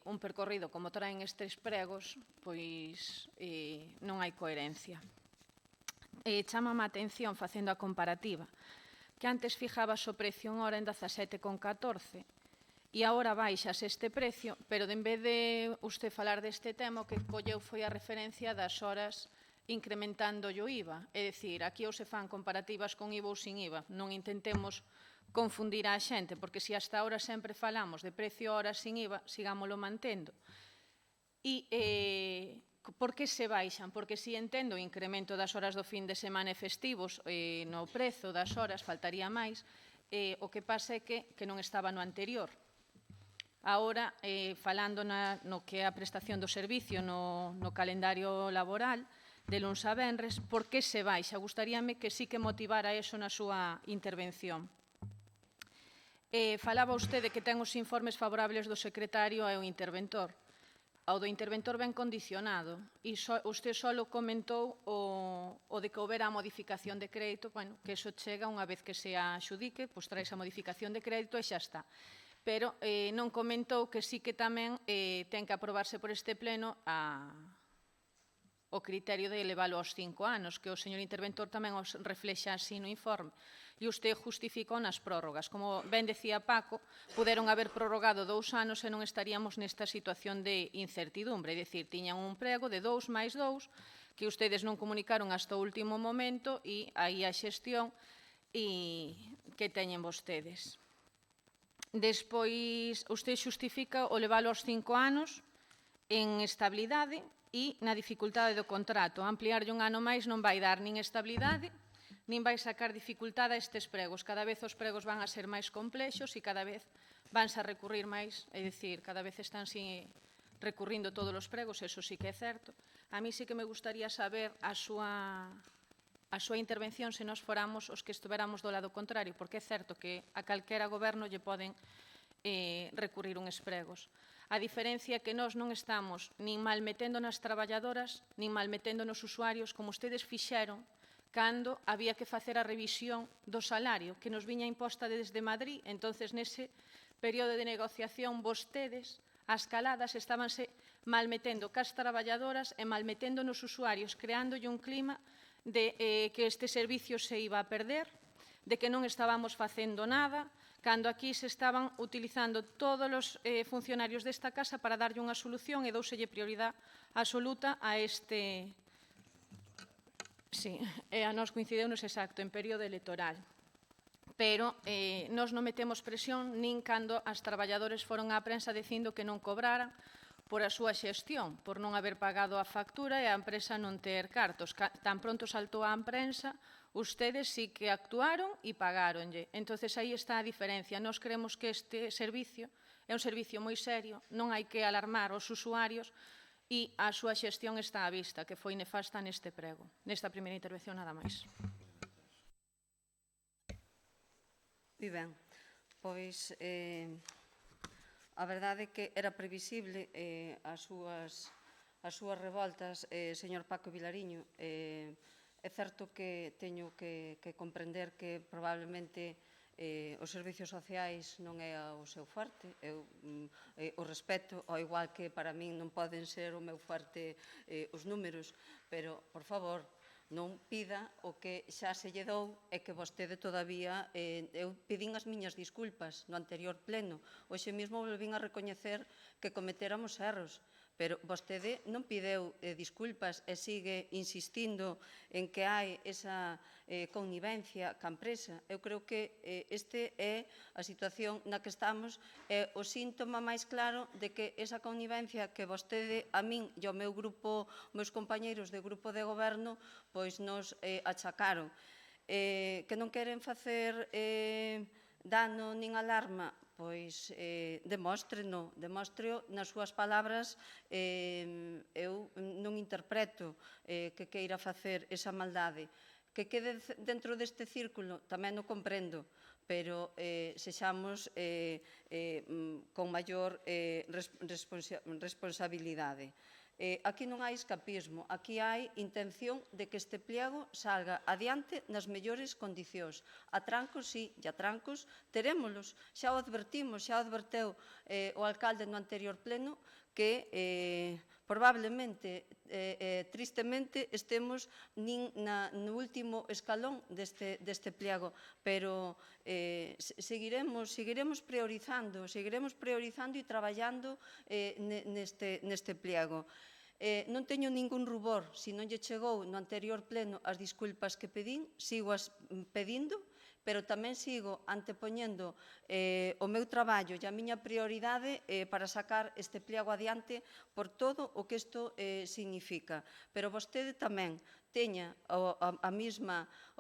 un percorrido como traen estes pregos, pois non hai coherencia. Chámame a atención, facendo a comparativa, que antes fijabas o precio en hora en 17,14 e agora baixas este precio, pero en vez de usted falar deste tema, o que colleu foi a referencia das horas incrementando o IVA. É dicir, aquí ou se fan comparativas con IVA ou sin IVA. Non intentemos confundir a xente, porque se hasta ahora sempre falamos de precio hora sin IVA, sigámoslo mantendo. E por que se baixan? Porque si entendo o incremento das horas do fin de semana e festivos no prezo das horas, faltaría máis, o que pasa é que non estaba no anterior. Agora, falando no que é a prestación do servicio no calendario laboral, de luns a venres, por que se baixa? Gustaríame que sí que motivara eso na súa intervención. Falaba usted de que ten os informes favorables do secretario e o interventor. O do interventor ben condicionado, e usted só comentou o de que houbera a modificación de crédito, bueno, que eso chega unha vez que se axudique, pois trae esa modificación de crédito e xa está. Pero non comentou que sí que tamén ten que aprobarse por este pleno o criterio de elevalo aos 5 anos, que o señor interventor tamén os reflexa así no informe. E usted justificou nas prórrogas. Como ben decía Paco, puderon haber prorrogado 2 anos e non estaríamos nesta situación de incertidumbre. É dicir, tiñan un prego de 2 máis 2 que ustedes non comunicaron hasta o último momento e aí a xestión que teñen vostedes. Despois, usted xustifica o levalo aos 5 anos en estabilidade e na dificultade do contrato. Ampliarlle un ano máis non vai dar nin estabilidade, nin vai sacar dificultade a estes pregos. Cada vez os pregos van a ser máis complexos e cada vez vanse a recurrir máis, é dicir, cada vez están recurrindo todos os pregos, eso sí que é certo. A mí sí que me gustaría saber a súa intervención se nós foramos os que estuveramos do lado contrario, porque é certo que a calquera goberno lle poden recurrir uns pregos. A diferencia é que nós non estamos nin malmetendo nas traballadoras, nin malmetendo nos usuarios, como ustedes fixeron cando había que facer a revisión do salario que nos viña imposta desde Madrid. Entonces, nese período de negociación, vostedes, as caladas, estabanse malmetendo cas traballadoras e malmetendo nos usuarios, creándolle un clima de que este servicio se iba a perder, de que non estábamos facendo nada, cando aquí se estaban utilizando todos os funcionarios desta casa para darlle unha solución e douselle prioridade absoluta a este... Sí, a nós coincideunos exacto en período electoral. Pero nós non metemos presión nin cando as traballadores foron á prensa dicindo que non cobraran por a súa xestión, por non haber pagado a factura e a empresa non ter cartos. Tan pronto saltou á prensa, ustedes sí que actuaron e pagaronlle. Entonces, aí está a diferencia. Nós creemos que este servicio é un servicio moi serio, non hai que alarmar os usuarios e a súa xestión está á vista, que foi nefasta neste prego. Nesta primeira intervención, nada máis. Moi ben. Pois, a verdade é que era previsible as súas revoltas, señor Paco Vilariño. É certo que teño que comprender que probablemente os servicios sociais non é o seu forte. Eu o respeto, ao igual que para min non poden ser o meu forte os números, pero, por favor, non pida o que xa se lle dou e que vostede todavía... Eu pedín as miñas disculpas no anterior pleno. Hoxe mesmo volvín a recoñecer que cometéramos erros, pero vostede non pideu disculpas e sigue insistindo en que hai esa connivencia ca empresa. Eu creo que este é a situación na que estamos, é o síntoma máis claro de que esa connivencia que vostede, a min e ao meu grupo, meus compañeiros de grupo de goberno, pois nos achacaron. Que non queren facer dano nin alarma, pois demóstreno nas súas palabras. Eu non interpreto que queira facer esa maldade. Que quede dentro deste círculo tamén o comprendo, pero sexamos con maior responsabilidade. Aquí non hai escapismo, aquí hai intención de que este pliego salga adiante nas mellores condicións. Atrancos, sí, e atrancos terémolos. Xa o advertimos, xa o adverteu o alcalde no anterior pleno, que probablemente, tristemente, estemos no último escalón deste pliego, pero seguiremos priorizando e traballando neste pliego. Non teño ningún rubor, se non lle chegou no anterior pleno as disculpas que pedín, sigo as pedindo, pero tamén sigo antepoñendo o meu traballo e a miña prioridade para sacar este pliego adiante por todo o que isto significa. Pero vostede tamén teña o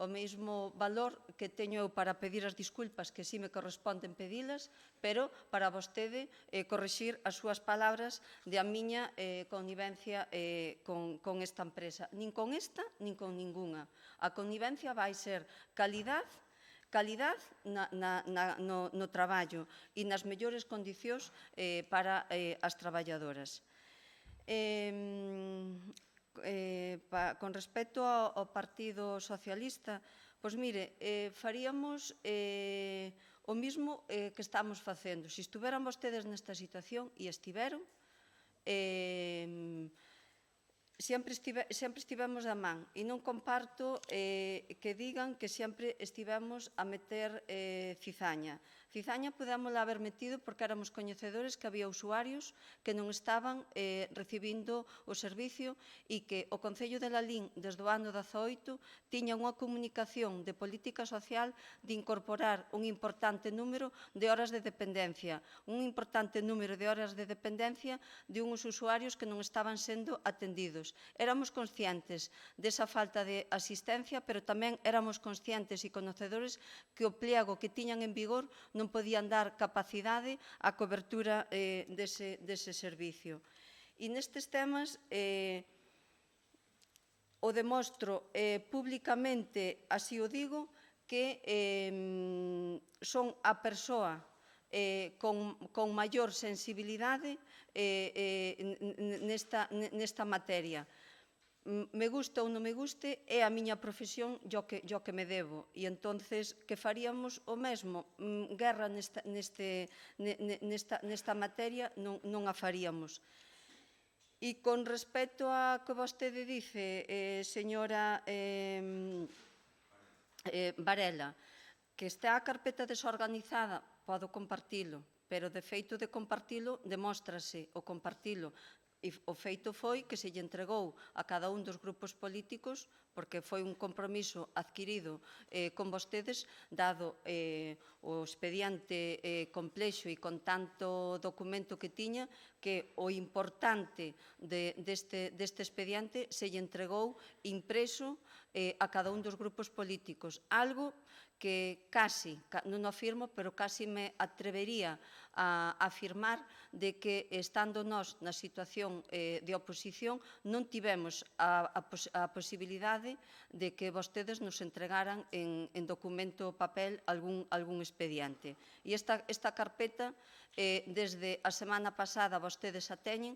mesmo valor que teño eu para pedir as disculpas, que si me corresponden pedilas, pero para vostede corrixir as súas palabras de a miña connivencia con esta empresa. Nin con esta, nin con ninguna. A connivencia vai ser calidade no traballo e nas mellores condicións para as traballadoras. Con respecto ao Partido Socialista, pois mire, faríamos o mismo que estamos facendo. Se estuveran vostedes nesta situación, e estiveron, sempre estivemos da man, e non comparto que digan que sempre estivemos a meter cizaña. Cizaña podémosla haber metido porque éramos coñecedores que había usuarios que non estaban recibindo o servicio e que o Concello de Lalín, desde o ano 18, tiña unha comunicación de política social de incorporar un importante número de horas de dependencia, de uns usuarios que non estaban sendo atendidos. Éramos conscientes desa falta de asistencia, pero tamén éramos conscientes e conocedores que o pliego que tiñan en vigor non podían dar capacidade á cobertura dese servicio. E nestes temas o demostro públicamente, así o digo, que son a persoa con maior sensibilidade nesta materia. Me gusta ou non me guste, é a miña profesión e o que me debo. E entonces, que faríamos o mesmo? Guerra nesta materia non a faríamos. E con respecto a que vostede dice, señora Varela, que está a carpeta desorganizada, podo compartilo, pero de feito de compartilo, demóstrase o compartilo. E o feito foi que se lle entregou a cada un dos grupos políticos, porque foi un compromiso adquirido con vostedes, dado o expediente complexo e con tanto documento que tiña, que o importante deste expediente se lle entregou impreso a cada un dos grupos políticos. Algo que casi, non o afirmo, pero casi me atrevería a afirmar de que, estando nós na situación de oposición, non tivemos a posibilidade de que vostedes nos entregaran en documento papel algún expediente. E esta carpeta, desde a semana pasada, vostedes a teñen,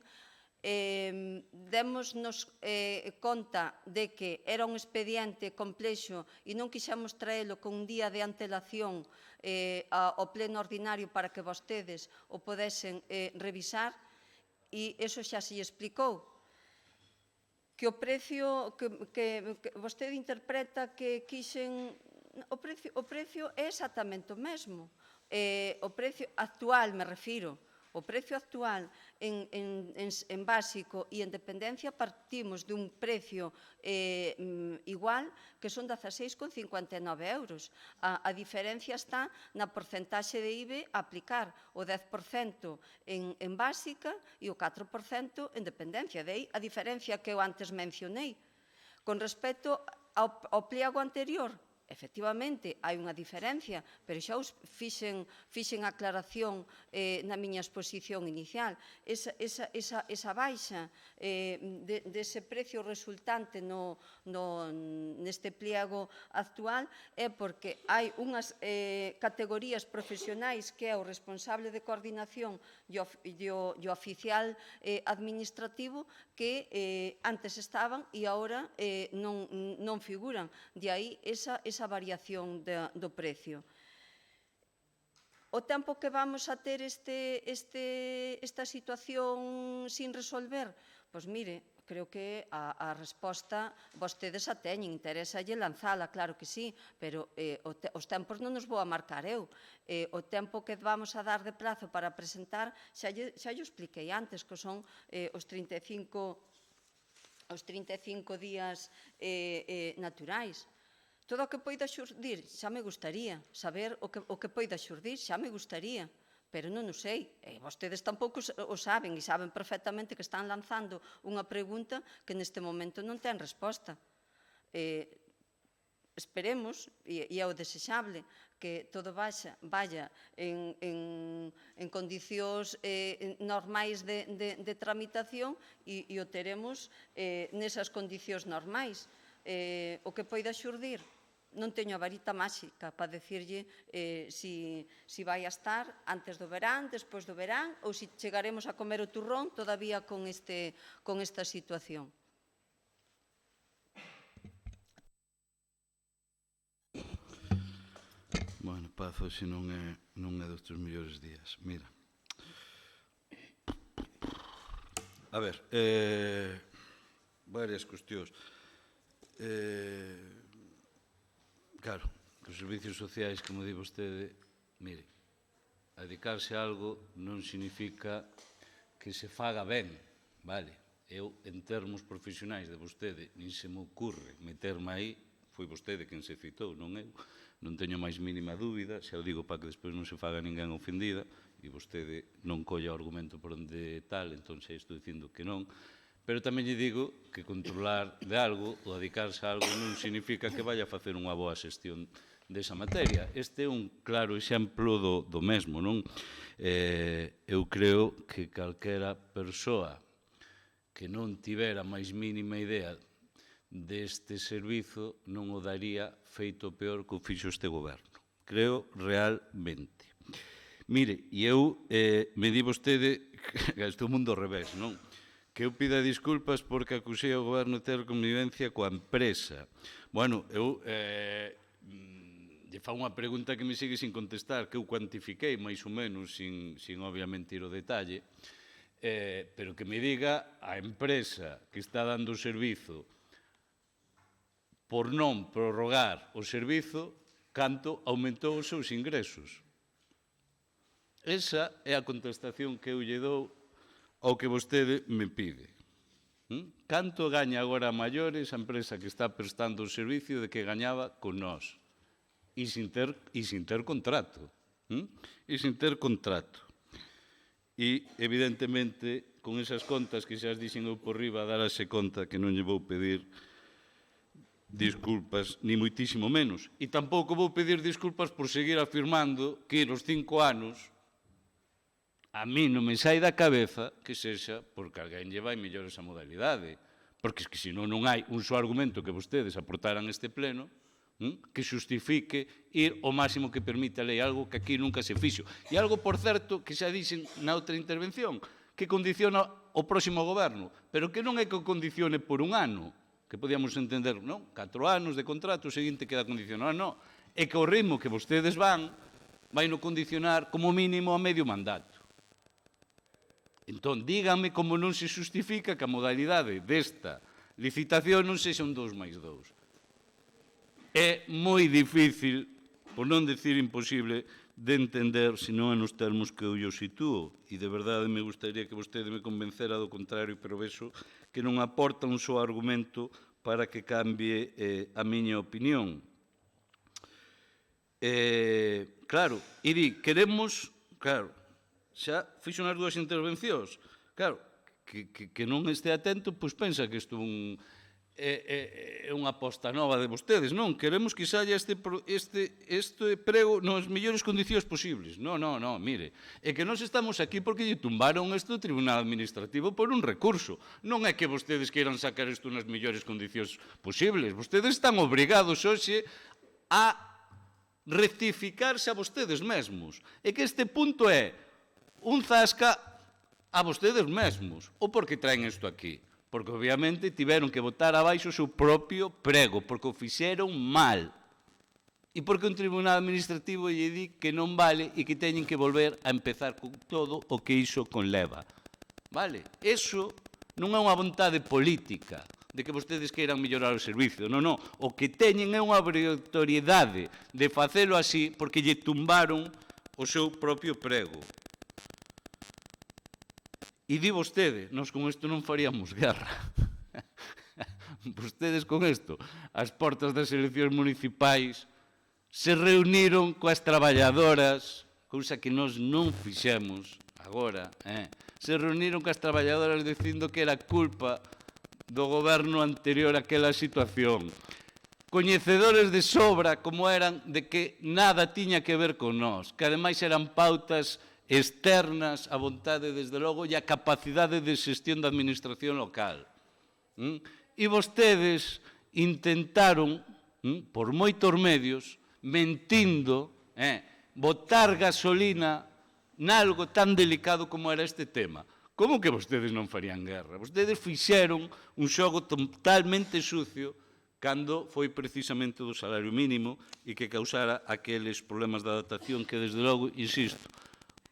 démonos conta de que era un expediente complexo e non quixemos traelo con un día de antelación ao pleno ordinario para que vostedes o podesen revisar, e iso xa se explicou. Que o precio que vostede interpreta que quixen... O precio é exactamente o mesmo. O precio actual, me refiro. O precio actual en básico e en dependencia partimos dun precio igual que son 16,59 euros. A diferencia está na porcentaxe de IBE a aplicar, o 10% en básica e o 4% en dependencia. De aí a diferencia que eu antes mencionei. Con respecto ao pliego anterior, efectivamente, hai unha diferencia, pero xa os fixen aclaración na miña exposición inicial. Esa baixa dese precio resultante neste pliego actual é porque hai unhas categorías profesionais que é o responsable de coordinación e o oficial administrativo que antes estaban e agora non figuran. De aí esa variación do precio. O tempo que vamos a ter esta situación sin resolver, pois mire, creo que a resposta vostedes a teñen, interesa lle lanzala, claro que sí, pero os tempos non os vou a marcar eu. O tempo que vamos a dar de prazo para presentar, xa lle expliquei antes, que son os 35 días naturais. Todo o que poida xurdir, xa me gustaría saber o que poida xurdir, xa me gustaría, pero non o sei. Vostedes tampouco o saben e saben perfectamente que están lanzando unha pregunta que neste momento non ten resposta. Esperemos, e é o desexable, que todo vaya en condicións normais de tramitación e o teremos nesas condicións normais. O que poida xurdir, non teño a varita máxica para decirlle si vai a estar antes do verán, despois do verán, ou si chegaremos a comer o turrón todavía con esta situación. Bueno, Pazo, se non é dos teus mellores días. Mira. A ver, varias cuestións. Claro, que os servicios sociais, como di vostede, mire, dedicarse a algo non significa que se faga ben, vale? Eu, en termos profesionais de vostede, nin se me ocurre meterme aí, foi vostede quen se citou, non eu, non teño máis mínima dúbida, xa o digo para que despois non se faga ninguén ofendida, e vostede non colla o argumento por onde tal, entón xa estou dicindo que non, pero tamén lle digo que controlar de algo ou dedicarse a algo non significa que vaya a facer unha boa xestión desa materia. Este é un claro exemplo do mesmo, non? Eu creo que calquera persoa que non tivera máis mínima idea deste servizo non o daría feito peor que o fixo este goberno. Creo realmente. Mire, e eu, me di vostede que estou mundo ao revés, non? Que eu pida disculpas porque acusei ao goberno de ter connivencia coa empresa. Bueno, eu lle fago unha pregunta que me sigue sin contestar, que eu cuantifiquei máis ou menos, sin obviamente ir ao detalle, pero que me diga a empresa que está dando o servizo por non prorrogar o servizo canto aumentou os seus ingresos. Esa é a contestación que eu lle dou ao que vostede me pide. Canto gaña agora a maiores a empresa que está prestando o servicio de que gañaba con nós? E sin ter contrato. E sin ter contrato. E, evidentemente, con esas contas que xa as dixen eu por riba, darase conta que non lle vou pedir disculpas, ni moitísimo menos. E tampouco vou pedir disculpas por seguir afirmando que nos 5 anos a mí non me sai da cabeza que sexa porque alguén lle vai mellor esa modalidade. Porque es que senón non hai un só argumento que vostedes aportaran este pleno que xustifique ir ao máximo que permite a lei, algo que aquí nunca se fixo. E algo, por certo, que xa dixen na outra intervención, que condiciona o próximo goberno, pero que non é que o condicione por un ano, que podíamos entender, non? 4 anos de contrato, o seguinte queda condicionado, non. É que o ritmo que vostedes vai no condicionar como mínimo a medio mandato. Entón, dígame como non se justifica que a modalidade desta licitación non sexa un 2+2. É moi difícil, por non decir imposible, de entender, senón é nos termos que eu sitúo. E de verdade me gustaría que vostede me convencera do contrario, pero vexo que non aporta un só argumento para que cambie a miña opinión. Claro, e di, queremos, claro, xa fixo nas dúas intervencións, claro, que non este atento, pois pensa que isto é unha aposta nova de vostedes, non, queremos que saia este prego nas mellores condicións posibles. Non, mire, é que nós estamos aquí porque lle tumbaron isto do Tribunal Administrativo por un recurso. Non é que vostedes queiran sacar isto nas mellores condicións posibles. Vostedes están obrigados hoxe a rectificarse a vostedes mesmos. É que este punto é un zasca a vostedes mesmos. Ou porque traen isto aquí? Porque obviamente tiveron que botar abaixo o seu propio prego, porque o fixeron mal. E porque un tribunal administrativo lle di que non vale e que teñen que volver a empezar con todo o que iso conleva. Vale? Eso non é unha vontade política de que vostedes queiran mellorar o servicio. Non. O que teñen é unha obrigatoriedade de facelo así porque lle tumbaron o seu propio prego. E di vostede, nós con isto non faríamos guerra. Vostedes con isto, ás portas das eleccións municipais, se reuniron coas traballadoras, cousa que nós non fixemos agora, se reuniron coas traballadoras dicindo que era culpa do goberno anterior àquela situación. Coñecedores de sobra como eran de que nada tiña que ver con nós, que ademais eran pautas externas a vontade, desde logo, e a capacidade de xestión da administración local. E vostedes intentaron, por moitos medios, mentindo, botar gasolina nalgo tan delicado como era este tema. Como que vostedes non farían guerra? Vostedes fixeron un xogo totalmente sucio cando foi precisamente do salario mínimo e que causara aqueles problemas de adaptación que, desde logo, insisto,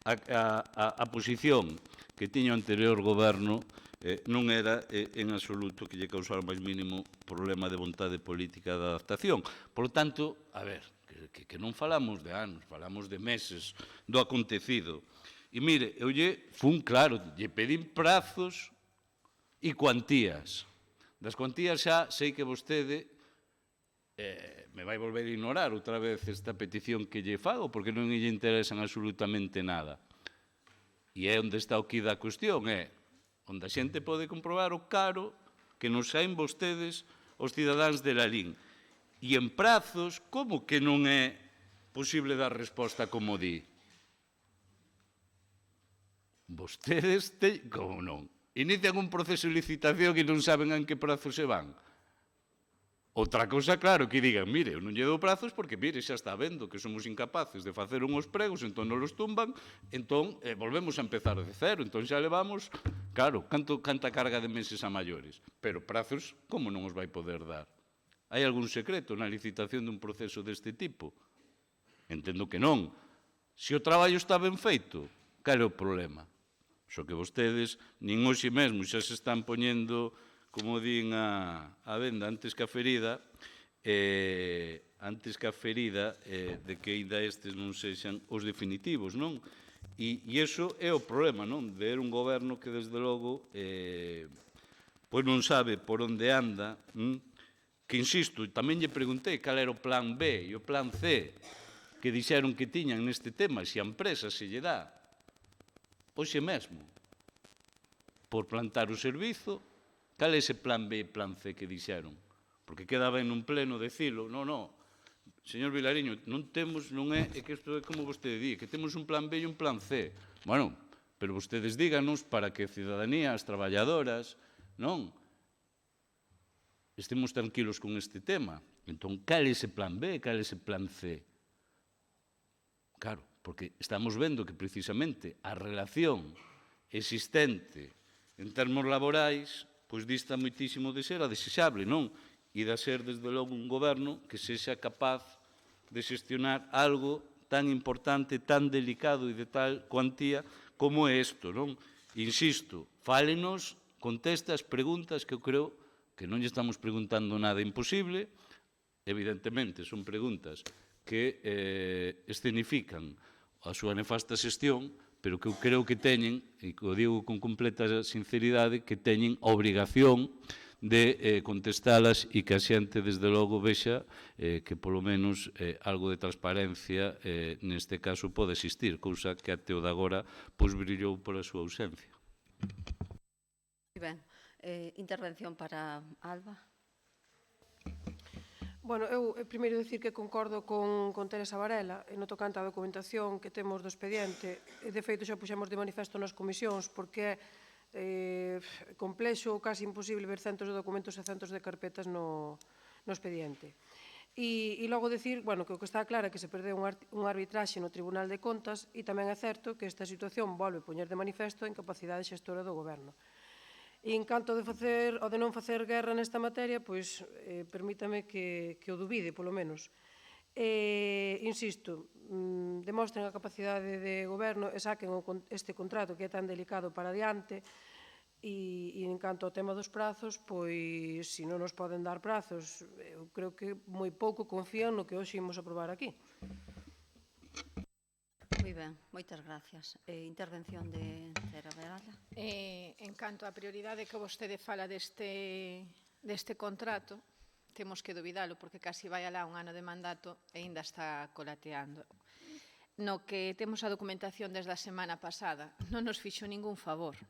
a posición que tiña o anterior goberno non era en absoluto que lle causara o máis mínimo problema de vontade política de adaptación. Por lo tanto, a ver, que non falamos de anos, falamos de meses do acontecido. E mire, eu fun claro, lle pedín prazos e cuantías. Das cuantías xa sei que vostede me vai volver a ignorar outra vez esta petición que lle fago, porque non lle interesan absolutamente nada. E é onde está o quid da cuestión, onde a xente pode comprobar o caro que nos saen vostedes os cidadáns de Lalín. E en prazos, como que non é posible dar resposta como di? Vostedes, como non? Inician un proceso de licitación e non saben en que prazo se van. Outra cousa, claro, que digan, mire, eu non lle dou prazos porque, mire, xa está vendo que somos incapaces de facer unhos pregos, entón non los tumban, entón volvemos a empezar de cero, entón xa levamos, claro, canta carga de meses a maiores, pero prazos, como non os vai poder dar? Hai algún secreto na licitación dun proceso deste tipo? Entendo que non. Se o traballo está ben feito, cal é o problema? Só que vostedes, nin hoxe mesmo, xa se están poñendo, como din a venda, antes que a ferida, de que ainda estes non sexan os definitivos, non? E iso é o problema, non? De un goberno que, desde logo, pois non sabe por onde anda, que, insisto, tamén lle preguntei cal era o plan B e o plan C que dixeron que tiñan neste tema, se a empresa se lle dá, hoxe mesmo, por plantar o servizo. Cal é ese plan B e plan C que dixeron? Porque queda ben nun pleno decilo. Non, señor Vilariño, non temos, non é que isto é como vostede di, que temos un plan B e un plan C. Bueno, pero vostedes díganos para que a cidadanía, as traballadoras, non, estemos tranquilos con este tema. Entón, cal é ese plan B e cal é ese plan C? Claro, porque estamos vendo que precisamente a relación existente en termos laborais pois dista moitísimo de ser a desexable, non? E de ser, desde logo, un goberno que sexa capaz de xestionar algo tan importante, tan delicado e de tal cuantía como é isto, non? Insisto, fálenos, conteste as preguntas que eu creo que non lle estamos preguntando nada imposible, evidentemente son preguntas que escenifican a súa nefasta xestión, pero que eu creo que teñen, e que o digo con completa sinceridade, que teñen a obrigación de contestalas e que a xente, desde logo, vexa que, polo menos, algo de transparencia neste caso pode existir, cousa que até o de agora pois brillou pola súa ausencia. Ben, intervención para Alba. Bueno, eu primeiro dicir que concordo con Teresa Varela no tocante á documentación que temos do expediente. De feito, xa puxemos de manifesto nas comisións porque é complexo ou casi imposible ver centos de documentos e centos de carpetas no expediente. E logo dicir, bueno, que o que está claro é que se perdeu un arbitraxe no Tribunal de Contas e tamén é certo que esta situación volve poñer de manifesto a incapacidade xestora do Goberno. E en canto de facer ou de non facer guerra nesta materia, pois permítame que o dubide, polo menos. Insisto, demostren a capacidade de goberno e saquen este contrato que é tan delicado para adiante e en canto ao tema dos prazos, pois se non nos poden dar prazos, eu creo que moi pouco confían no que hoxe imos aprobar aquí. Moi ben, moitas gracias. Intervención de Teresa Varela. En canto á prioridade que vostede fala deste contrato, temos que dubidalo, porque casi vai alá un ano de mandato e ainda está colateando. No que temos a documentación desde a semana pasada, non nos fixo ningún favor.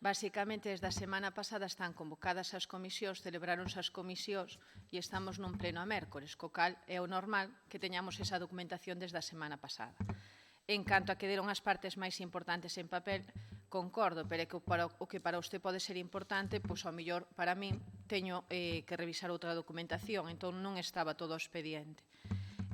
Básicamente, desde a semana pasada están convocadas as comisións, celebráronse as comisións e estamos nun pleno a mércores, co cal é o normal que teñamos esa documentación desde a semana pasada. En canto a que deron as partes máis importantes en papel, concordo, pero é que o que para usted pode ser importante, pois ao mellor para min teño que revisar outra documentación, entón non estaba todo o expediente.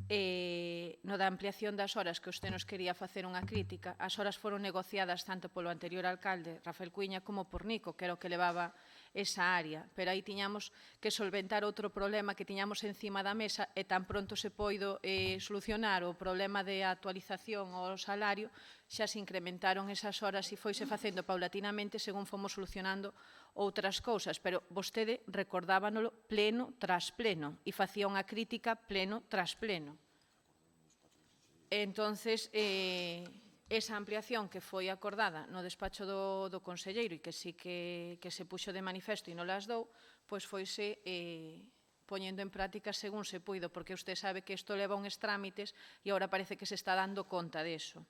No da ampliación das horas que usted nos quería facer unha crítica, as horas foron negociadas tanto polo anterior alcalde, Rafael Cuíña, como por Nico, que era o que levaba esa área, pero aí tiñamos que solventar outro problema que tiñamos encima da mesa e tan pronto se poido solucionar o problema de actualización ao salario, xa se incrementaron esas horas e foise facendo paulatinamente según fomos solucionando outras cousas, pero vostede recordábanolo pleno tras pleno e facía unha crítica pleno tras pleno. Entonces, esa ampliación que foi acordada no despacho do conselleiro e que sí que se puxo de manifesto e non las dou, pois foise poñendo en práctica según se puido, porque usted sabe que isto leva uns trámites e agora parece que se está dando conta deso.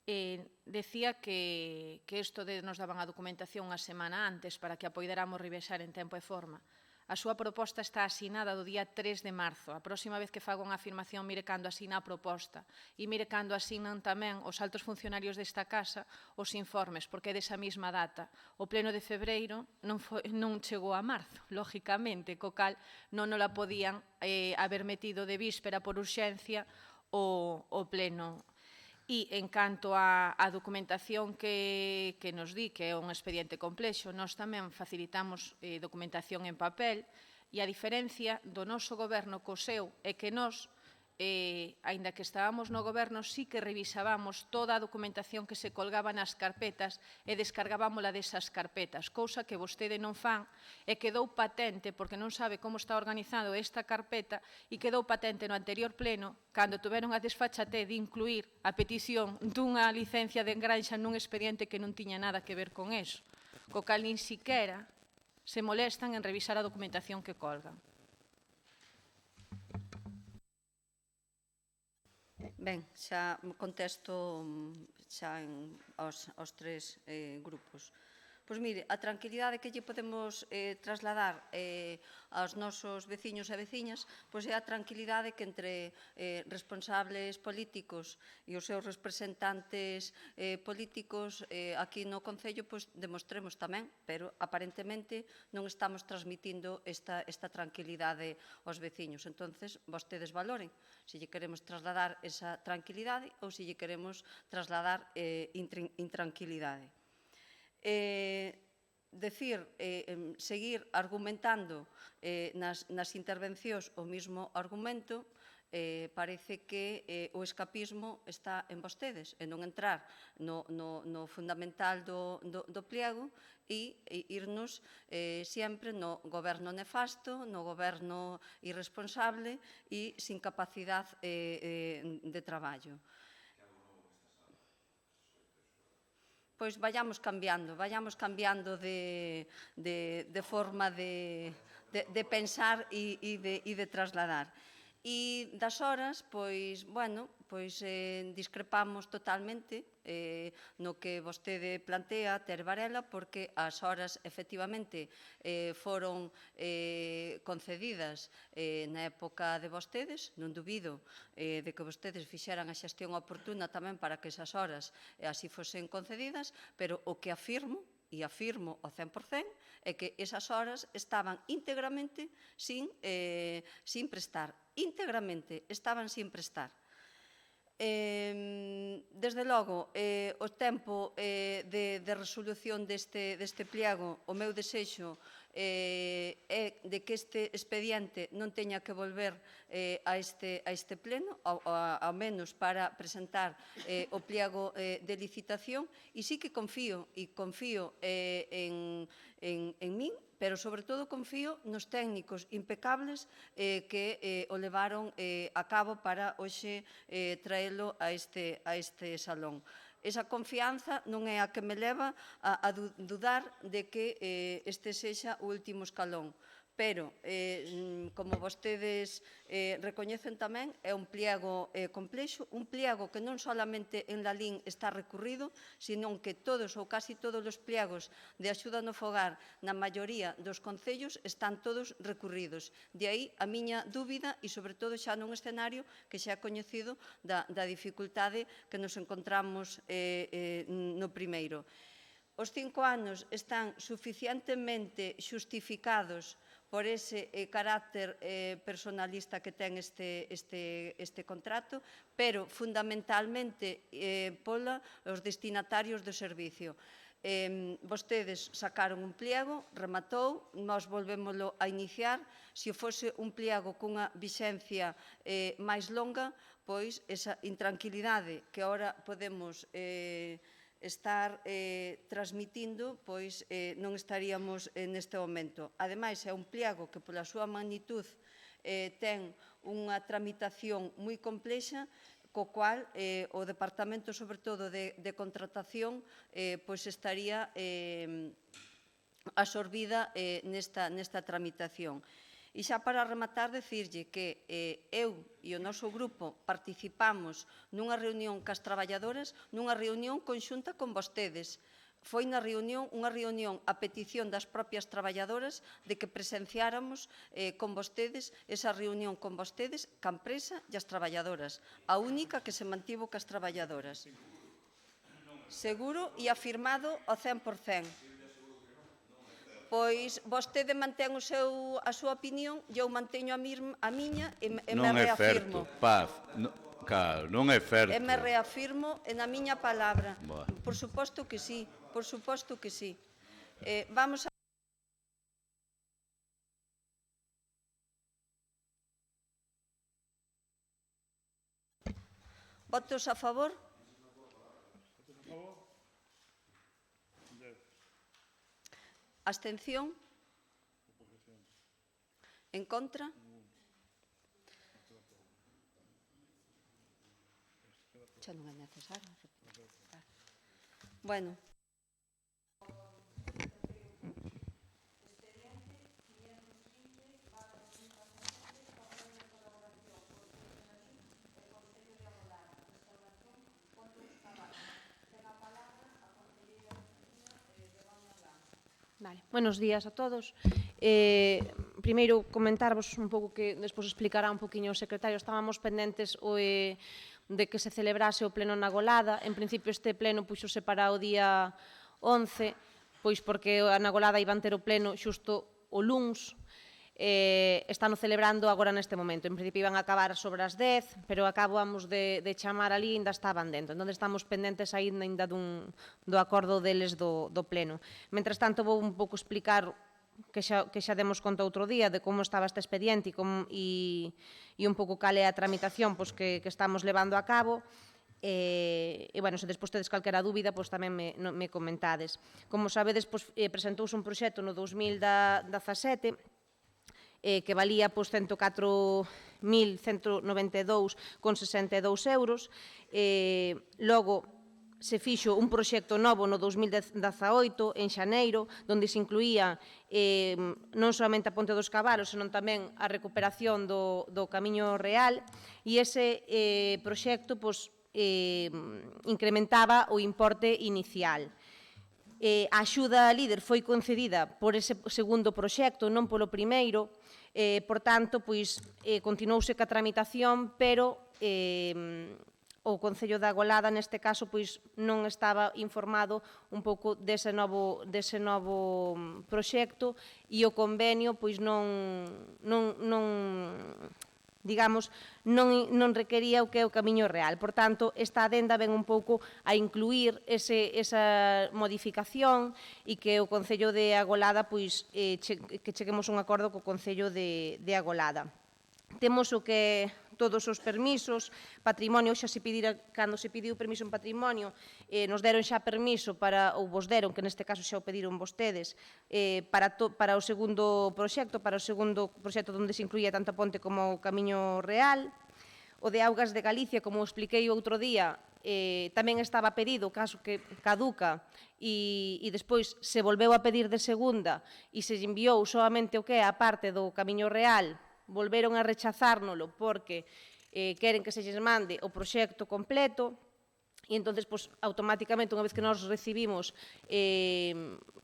Decía que isto nos daban a documentación unha semana antes para que a poidéramos revisar en tempo e forma. A súa proposta está asinada do día 3 de marzo. A próxima vez que faga unha afirmación, mire cando asina a proposta e mire cando asinan tamén os altos funcionarios desta casa os informes, porque é desa mesma data. O pleno de febreiro non chegou a marzo, lógicamente, co cal non la podían haber metido de víspera por urxencia o pleno. E, en canto á documentación que nos di, que é un expediente complexo, nós tamén facilitamos documentación en papel e a diferencia do noso goberno co seu é que nós, aínda que estábamos no goberno, sí que revisábamos toda a documentación que se colgaba nas carpetas e descargábamola desas carpetas, cousa que vostede non fan e quedou patente porque non sabe como está organizado esta carpeta e quedou patente no anterior pleno cando tuveron a desfachatez de incluir a petición dunha licencia de engranxa nun expediente que non tiña nada que ver con eso, co cal nin siquera se molestan en revisar a documentación que colgan. Ben, xa contesto xa aos tres grupos. Pois mire, a tranquilidade que lle podemos trasladar aos nosos veciños e veciñas pois é a tranquilidade que entre responsables políticos e os seus representantes políticos aquí no Concello pois demostremos tamén, pero aparentemente non estamos transmitindo esta tranquilidade aos veciños. Entonces, vostedes valoren se lle queremos trasladar esa tranquilidade ou se lle queremos trasladar intranquilidade. Seguir argumentando nas intervencións o mismo argumento parece que o escapismo está en vostedes e non entrar no fundamental do pliego e irnos sempre no goberno nefasto, no goberno irresponsable e sin capacidade de traballo. Pois vayamos cambiando de forma de pensar e de trasladar. E das horas, pois, bueno, pois discrepamos totalmente no que vostede plantea, Ter Varela, porque as horas efectivamente foron concedidas na época de vostedes, non dubido de que vostedes fixeran a xestión oportuna tamén para que esas horas así fosen concedidas, pero o que afirmo, e afirmo ao 100%, é que esas horas estaban íntegramente sin prestar. Íntegramente estaban sin prestar. Desde logo, o tempo de resolución deste pliego, o meu desexo é de que este expediente non teña que volver a este pleno, ao menos para presentar o pliego de licitación, e sí que confío en min, pero sobre todo confío nos técnicos impecables que o levaron a cabo para hoxe traelo a este salón. Esa confianza non é a que me leva a dudar de que este sexa o último escalón. Pero, como vostedes recoñecen tamén, é un pliego complexo, un pliego que non solamente en Lalín está recurrido, sino que todos ou casi todos os pliegos de axuda no fogar na maioría dos concellos están todos recurridos. De aí a miña dúbida e, sobre todo, xa nun escenario que xa é coñecido da dificultade que nos encontramos no primeiro. Os 5 anos están suficientemente xustificados por ese carácter personalista que ten este contrato, pero fundamentalmente os destinatarios do servicio. Vostedes sacaron un pliego, rematou, nós volvémoslo a iniciar. Se fose un pliego cunha vixencia máis longa, pois esa intranquilidade que agora podemos estar transmitindo, pois non estaríamos neste momento. Ademais, é un pliego que, pola súa magnitud, ten unha tramitación moi complexa, co cual o Departamento, sobre todo, de Contratación, pois estaría absorbida nesta tramitación. E xa para rematar, decirlle que eu e o noso grupo participamos nunha reunión cas traballadoras, nunha reunión conxunta con vostedes. Foi unha reunión a petición das propias traballadoras de que presenciáramos con vostedes esa reunión con vostedes, ca empresa e as traballadoras. A única que se mantivo cas traballadoras. Seguro e afirmado ao 100%. Pois vostede mantén a súa opinión e eu manteño a miña e me reafirmo. Non é certo, Paz. Claro, non é certo. E me reafirmo na miña palabra. Por suposto que sí, por suposto que sí. Vamos a... Votos a favor? Abstención? En contra? Xa non é necesario. Bueno. Vale. Buenos días a todos. Primeiro, comentarvos un pouco que despois explicará un poquinho o secretario. Estábamos pendentes de que se celebrase o pleno na Golada. En principio, este pleno puxose para o día 11, pois porque a na Golada iban ter o pleno xusto o luns. Están celebrando agora neste momento. En principio iban a acabar sobre as 10, pero acabamos de chamar ali e ainda estaban dentro. Entón, estamos pendentes ainda do acordo deles do pleno. Mentres tanto, vou un pouco explicar que xa demos conta outro día de como estaba este expediente e un pouco cal é a tramitación pois, que estamos levando a cabo. E, bueno, se despois tedes calquera dúbida, pois tamén me comentades. Como sabedes, pois, presentouse un proxecto no 2017 que valía pois, 104.192,62 euros. Logo, se fixo un proxecto novo no 2018, en xaneiro, onde se incluía non somente a Ponte dos Cabalos, senón tamén a recuperación do Camiño Real, e ese proxecto incrementaba o importe inicial. A axuda líder foi concedida por ese segundo proxecto, non polo primeiro, por tanto, continuouse ca tramitación, pero o Concello da Agolada, neste caso, non estaba informado un pouco dese novo proxecto e o convenio non requería o que é o Camiño Real. Por tanto, esta adenda ven un pouco a incluir esa modificación e que o Concello de Agolada que cheguemos a un acordo co Concello de Agolada. Temos o que todos os permisos, patrimonio, xa se pedira, cando se pediu permiso en patrimonio, nos deron xa permiso ou vos deron, que neste caso xa o pediron vostedes, para o segundo proxecto, onde se incluía tanto a Ponte como o Camiño Real. O de Augas de Galicia, como expliquei outro día, tamén estaba pedido, caso que caduca, e despois se volveu a pedir de segunda e se enviou solamente o que é a parte do Camiño Real. Volveron a rechazárnolo porque queren que se lles mande o proxecto completo e entón, automáticamente, unha vez que nós recibimos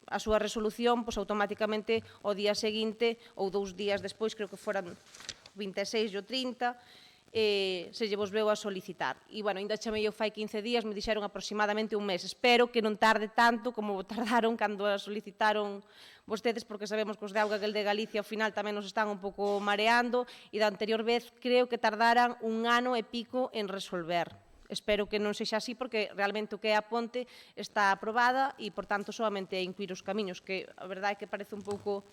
a súa resolución, automáticamente o día seguinte ou 2 días despois, creo que foran 26 ou 30, se lle vos veu a solicitar. E, bueno, ainda chamei eu fai 15 días, me dixeron aproximadamente un mes. Espero que non tarde tanto como tardaron cando a solicitaron vostedes, porque sabemos que os de Auga de Galicia ao final tamén nos están un pouco mareando e da anterior vez creo que tardaran 1 ano e pico en resolver. Espero que non sexa así, porque realmente o que é a ponte está aprobada e, por tanto, solamente é incluir os camiños, que a verdade é que parece un pouco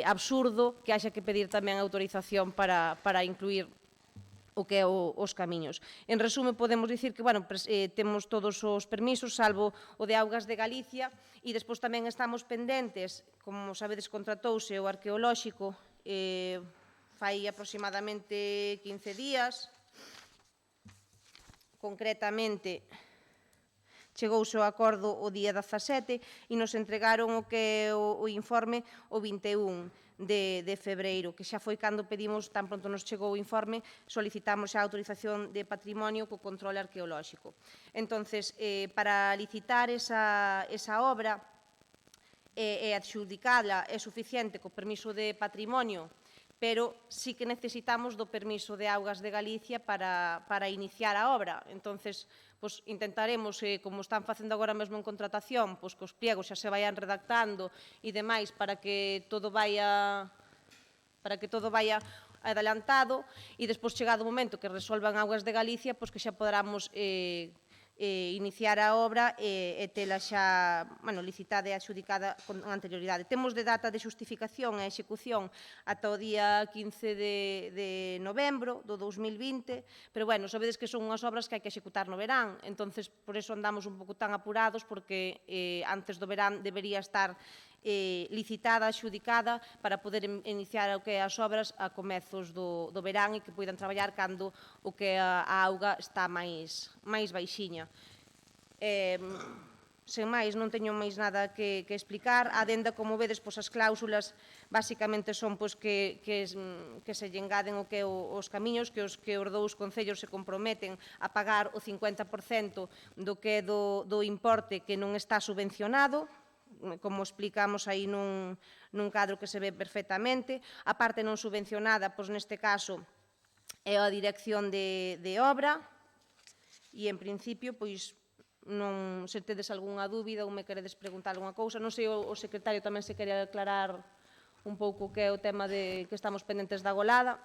absurdo que haxa que pedir tamén autorización para incluir o que é os camiños. En resume, podemos dicir que, bueno, temos todos os permisos, salvo o de Augas de Galicia, e despois tamén estamos pendentes, como sabedes, contratouse o arqueolóxico fai aproximadamente 15 días, concretamente chegouse o acordo o día 17 e nos entregaron o que é o informe o 21 de febreiro, que xa foi cando pedimos, tan pronto nos chegou o informe, solicitamos a autorización de patrimonio co control arqueolóxico. Entonces, para licitar esa obra e adxudicala é suficiente co permiso de patrimonio, pero sí que necesitamos do permiso de Augas de Galicia para iniciar a obra. Entonces, intentaremos, como están facendo agora mesmo en contratación, que os pliegos xa se vayan redactando e demais para que todo vaya adelantado e despois, chegado o momento que resolvan Augas de Galicia, que xa podamos iniciar a obra e tela xa licitada e adxudicada con anterioridade. Temos de data de xustificación e execución ata o día 15 de novembro do 2020, pero, bueno, sabedes que son unhas obras que hai que executar no verán, entonces, por eso andamos un pouco tan apurados, porque antes do verán debería estar licitada, adxudicada, para poder iniciar o que é as obras a comezos do verán e que poidan traballar cando o que é a auga está máis baixiña. Sen máis, non teño máis nada que explicar. A adenda, como vedes, as cláusulas basicamente son que se lle engaden o que é os camiños, que os dous concellos se comprometen a pagar o 50% do que é do importe que non está subvencionado, como explicamos aí nun cadro que se ve perfectamente. A parte non subvencionada, neste caso, é a dirección de obra, e, en principio, non se tedes algunha dúbida ou me queredes preguntar algunha cousa. Non sei, o secretario tamén se quere aclarar un pouco que é o tema de que estamos pendentes da Agolada.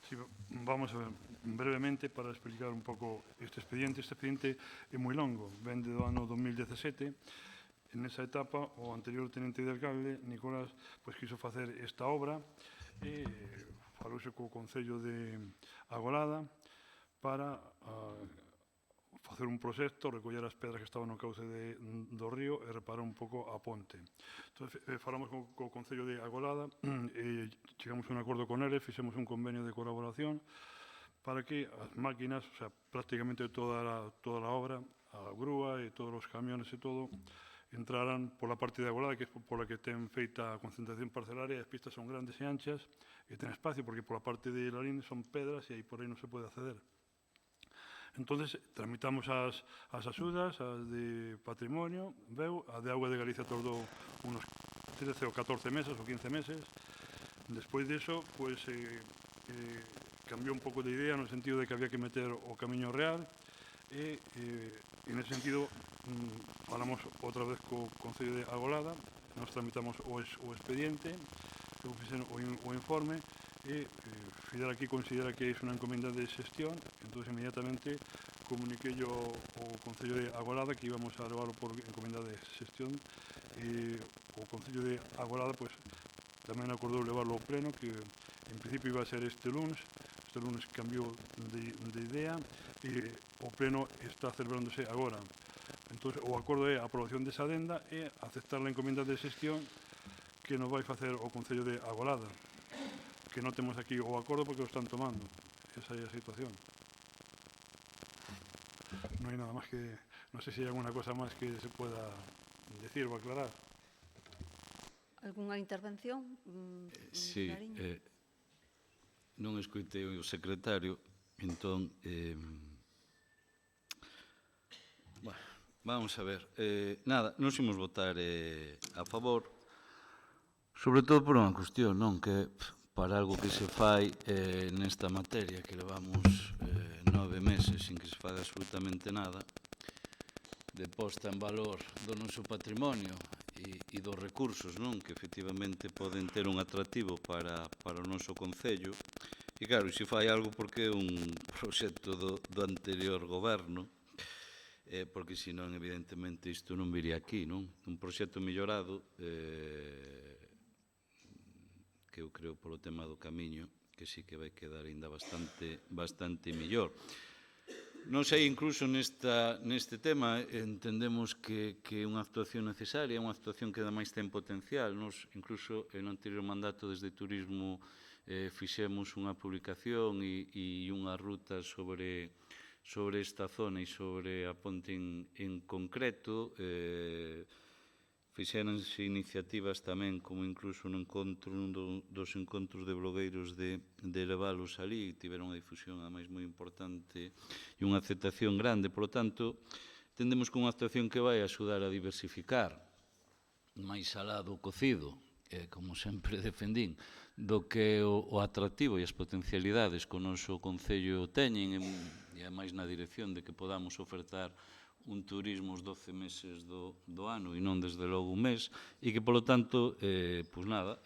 Sí, vamos a ver, brevemente, para explicar un pouco este expediente. Este expediente é moi longo, vende do ano 2017, En esa etapa, o anterior tenente de alcalde, Nicolás, pois quiso facer esta obra e falouse co Concello de Agolada para facer un proxecto, recoller as pedras que estaban no cauce do río e reparar un pouco a ponte. Entón, falamos co Concello de Agolada e chegamos a un acordo con eles, fixemos un convenio de colaboración para que as máquinas, o sea, prácticamente toda a obra, a grúa e todos os camiones e todo, entraran pola parte de Agolada, que é pola que ten feita a concentración parcelaria, e as pistas son grandes e anchas, e ten espacio, porque pola parte de Larín son pedras e aí por aí non se pode acceder. Entonces, tramitamos as axudas, as de patrimonio, a de Auga de Galicia tardou unos 13 ou 14 meses ou 15 meses. Despois diso, pois, cambiou un pouco de idea no sentido de que había que meter o Camiño Real e, en ese sentido, falamos outra vez co Concello de Agolada, nos tramitamos o expediente, eu fixen o informe, e Fidel aquí considera que é unha encomenda de xestión, entón inmediatamente comuniquei ao Concello de Agolada que íbamos a levarlo por encomenda de xestión e o Concello de Agolada pois, tamén acordou levarlo ao pleno, que en principio iba a ser este lunes cambiou de idea e o pleno está celebrándose agora. Entón, o acordo é a aprobación desa adenda e aceptar a encomenda de xestión que nos vai facer o Concello de Agolada, que non temos aquí o acordo porque o están tomando. Esa é a situación. Non hai nada máis que... Non sei se hai alguna cosa máis que se pueda decir ou aclarar. Algúnha intervención? Sí, non escoitei o secretario, entón... Vamos a ver. Nada, nos imos votar a favor, sobre todo por unha cuestión, non? Que para algo que se fai nesta materia, que levamos 9 meses sin que se faga absolutamente nada, de posta en valor do noso patrimonio e dos recursos, non? Que efectivamente poden ter un atractivo para o noso concello. E claro, se fai algo porque é un proxecto do anterior goberno, porque senón evidentemente isto non viría aquí, non? Un proxecto mellorado, que eu creo polo tema do camiño, que sí que vai quedar ainda bastante mellor. Non sei, incluso neste tema, entendemos que é unha actuación necesaria, unha actuación que dá máis ten potencial. Nos, incluso, no anterior mandato desde Turismo fixemos unha publicación e unha ruta sobre esta zona e sobre a ponte en concreto. Fixéronse iniciativas tamén, como incluso un dos encontros de blogueiros de levalos alí, tiveron unha difusión ademais moi importante e unha aceptación grande. Por lo tanto, entendemos que unha actuación que vai axudar a diversificar máis alá do cocido, como sempre defendín, do que o atractivo e as potencialidades que o noso concello teñen, e ademais na dirección de que podamos ofertar un turismo os 12 meses do ano e non desde logo un mes, e que, polo tanto, pois nada,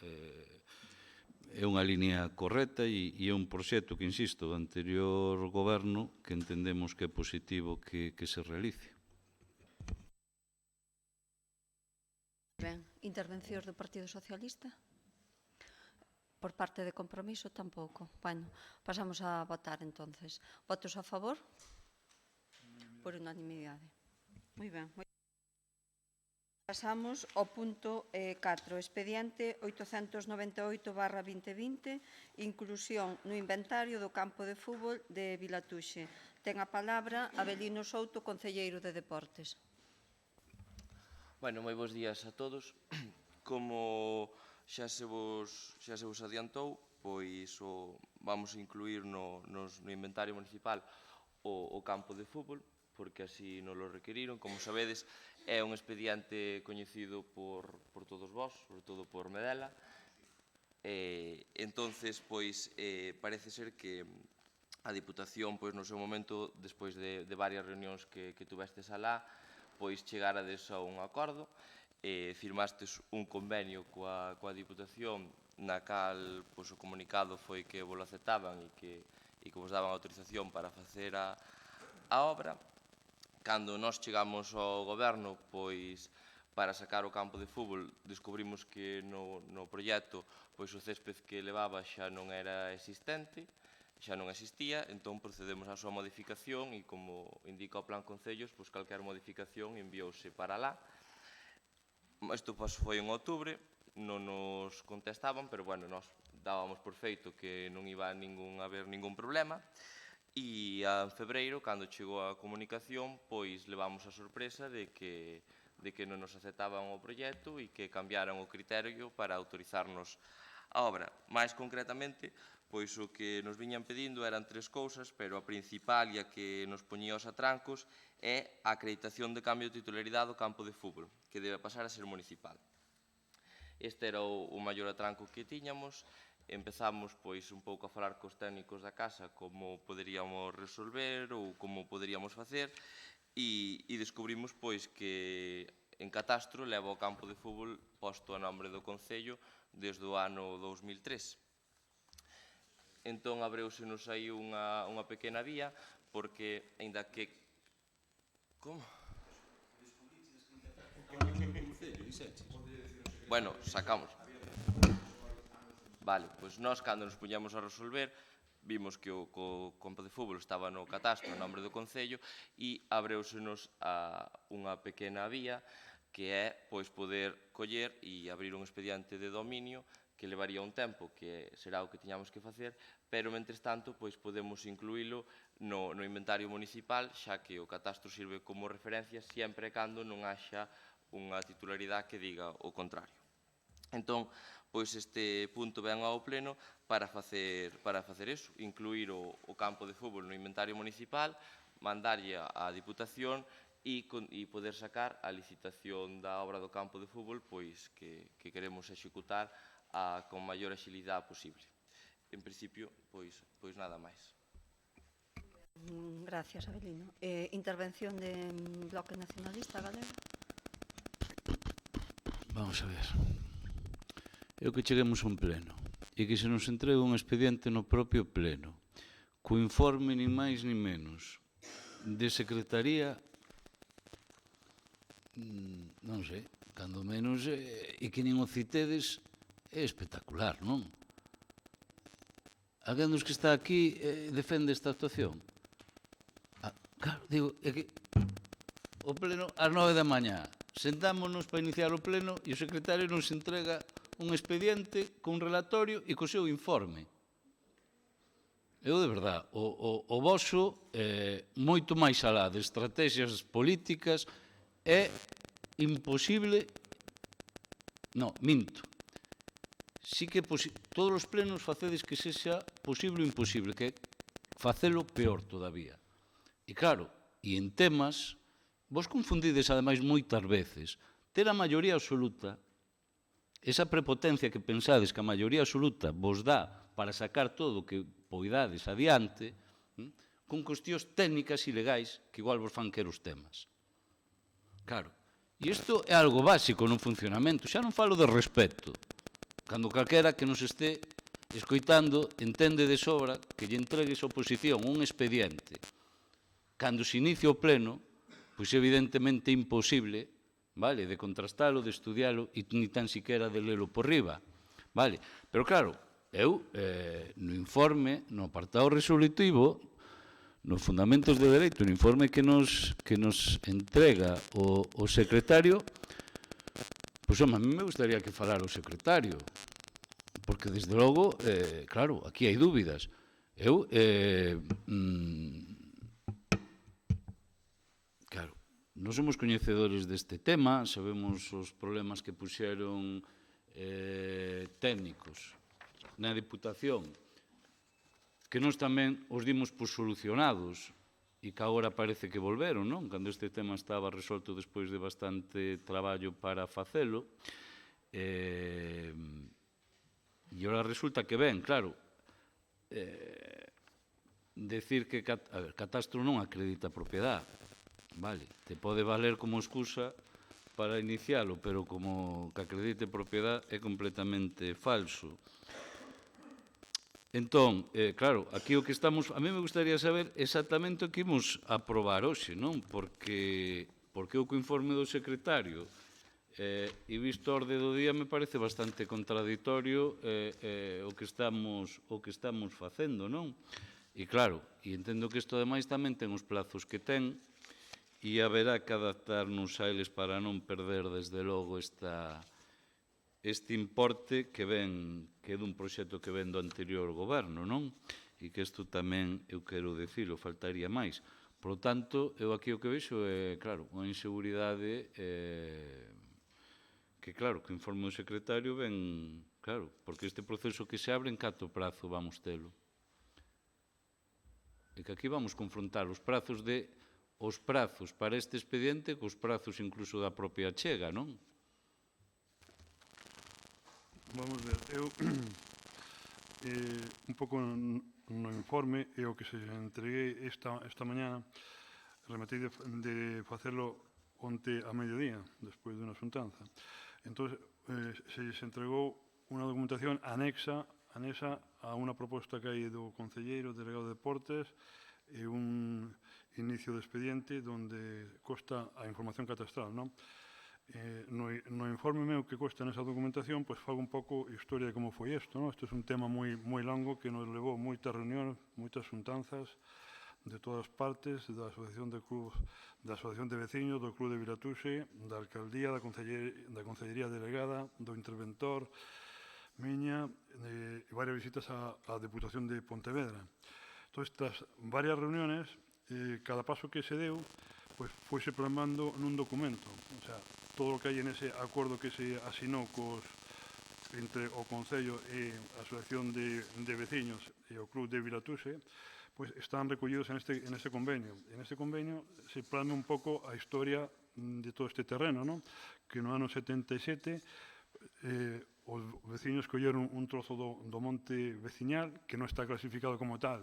é unha línea correcta e é un proxecto que, insisto, do anterior goberno que entendemos que é positivo que se realice. Ben, intervencións do Partido Socialista? Por parte de Compromiso, tampouco. Bueno, pasamos a votar, entonces. Votos a favor? Por unanimidade. Moi ben. Pasamos ao punto 4, expediente 898/2020, inclusión no inventario do campo de fútbol de Vilatuxe. Ten a palabra Avelino Souto, concelleiro de Deportes. Bueno, moi bons días a todos. Como xa se vos adiantou, pois vamos a incluir no inventario municipal o campo de fútbol, porque así nos lo requeriron. Como sabedes, é un expediente coñecido por todos vós, sobre todo por Medela. Entonces, pois, parece ser que a Diputación, pois, no seu momento, despois de varias reunións que tuvestes alá, pois chegarades a un acordo, firmastes un convenio coa Diputación, na cal pois, o comunicado foi que vos lo aceptaban e que vos daban autorización para facer a obra. Cando nós chegamos ao goberno, pois para sacar o campo de fútbol, descubrimos que no proxecto pois o césped que levaba xa non era existente, xa non existía, entón procedemos á súa modificación e, como indica o Plan Concellos, pois calquer modificación enviouse para lá. Isto foi en outubro, non nos contestaban, pero, bueno, nós dábamos por feito que non iba a haber ningún problema. E en febreiro, cando chegou a comunicación, pois levamos a sorpresa de que non nos aceptaban o proxecto e que cambiaran o criterio para autorizarnos a obra. Mais concretamente, pois o que nos viñan pedindo eran 3 cousas, pero a principal e a que nos poñía os atrancos é a acreditación de cambio de titularidade do campo de fútbol, que debe pasar a ser municipal. Este era o maior atranco que tiñamos. Empezamos pois un pouco a falar cos técnicos da casa como poderíamos resolver ou como poderíamos facer, e descubrimos pois que en catastro leva o campo de fútbol posto a nombre do Concello desde o ano 2003. Entón abreusenos aí unha pequena vía, porque, aínda que... Como? Bueno, sacamos. Vale, pois nós, cando nos puñamos a resolver, vimos que o campo de fútbol estaba no catastro en nombre do Concello e abreusenos unha pequena vía que é pois poder coller e abrir un expediente de dominio que levaría un tempo, que será o que tiñamos que facer, pero, mentres tanto, pois podemos incluílo no inventario municipal, xa que o catastro sirve como referencia sempre e cando non haxa unha titularidade que diga o contrario. Entón, pois este punto ven ao pleno para facer iso, incluir o campo de fútbol no inventario municipal, mandarlle á Diputación e poder sacar a licitación da obra do campo de fútbol pois que queremos executar con maior axilidade posible. En principio, pois nada máis. Gracias, Avelino. Intervención de Bloque Nacionalista Galego. Vamos a ver. É o que cheguemos a un pleno e que se nos entrega un expediente no propio pleno co informe nin máis nin menos de Secretaría, non sei, cando menos, e que nin o citedes, é espectacular, non? Alguén dos que está aquí defende esta actuación? Claro, digo, é que o pleno ás 9 da mañá, sentámonos para iniciar o pleno e o secretario nos entrega un expediente con relatorio e co seu informe. Eu, de verdade, o voso, moito máis alá de estrategias políticas, é imposible... Non, minto. Sí que todos os plenos facedes que sexa posible ou imposible, que é facelo peor todavía. E claro, e en temas, vos confundides ademais moitas veces, ter a maioría absoluta, esa prepotencia que pensades que a maioría absoluta vos dá para sacar todo o que poidades adiante, con cuestións técnicas e legais que igual vos fan quer os temas. Claro, e isto é algo básico no funcionamento, xa non falo de respeto, cando calquera que nos este escoitando entende de sobra que lle entregues a oposición un expediente cando se inicia o pleno, pois evidentemente imposible, vale, de contrastalo, de estudialo e ni tan siquiera de lelo por riba, vale? Pero claro, eu, no informe, no apartado resolutivo, nos fundamentos de dereito, no informe que nos entrega o secretario, pois, home, a mí me gustaría que falara o secretario, porque, desde logo, claro, aquí hai dúbidas. Eu, claro, non somos coñecedores deste tema, sabemos os problemas que puxeron técnicos na Diputación, que nós tamén os dimos por solucionados e que agora parece que volveron, non? Cando este tema estaba resolto despois de bastante traballo para facelo. E ora resulta que ben, claro, decir que catastro non acredita propiedade, vale, te pode valer como excusa para inicialo, pero como que acredite propiedade é completamente falso. Entón, claro, aquí o que estamos... A mí me gustaría saber exactamente o que imos aprobar hoxe, non? Porque o que o informe do secretario E visto a orde do día me parece bastante contradictorio o que estamos facendo, non? E claro, e entendo que isto ademais tamén ten os plazos que ten e haberá que adaptarnos a eles para non perder desde logo este importe que é dun proxecto que ven do anterior goberno, non? E que isto tamén, eu quero dicilo, faltaría máis. Por lo tanto, eu aquí o que vexo é, claro, unha inseguridade que, claro, que informe o secretario ben, claro, porque este proceso que se abre en canto prazo vamos telo. E que aquí vamos confrontar os prazos para este expediente cos prazos incluso da propia achega, non? Vamos ver, eu un pouco no informe e o que se entreguei esta mañana rematei de facelo onte a mediodía, despois dunha xuntanza. Entón, se entregou unha documentación anexa a unha proposta que hai do concelleiro, delegado de Deportes, e un inicio de expediente onde consta a información catastral, non? No informe meu que consta nesa documentación, pois fago un pouco historia de como foi isto, non? Isto é un tema moi longo que nos levou moitas reunións, moitas xuntanzas de todas as partes, da Asociación de Clubs, da Asociación de Veciños, do Club de Vilatuse, da Alcaldía, da Concellería Delegada, do Interventor, miña, e varias visitas á Deputación de Pontevedra. Entón, estas varias reuniones, cada paso que se deu, pois foise plasmando nun documento. O sea, todo o que hai en ese acordo que se asinou entre o Concello e a Asociación de Veciños e o Club de Vilatuse, pois están recollidos en este convenio. En este convenio se plasma un pouco a historia de todo este terreno, non? Que no ano 77 os veciños colleron un trozo do monte veciñal que non está clasificado como tal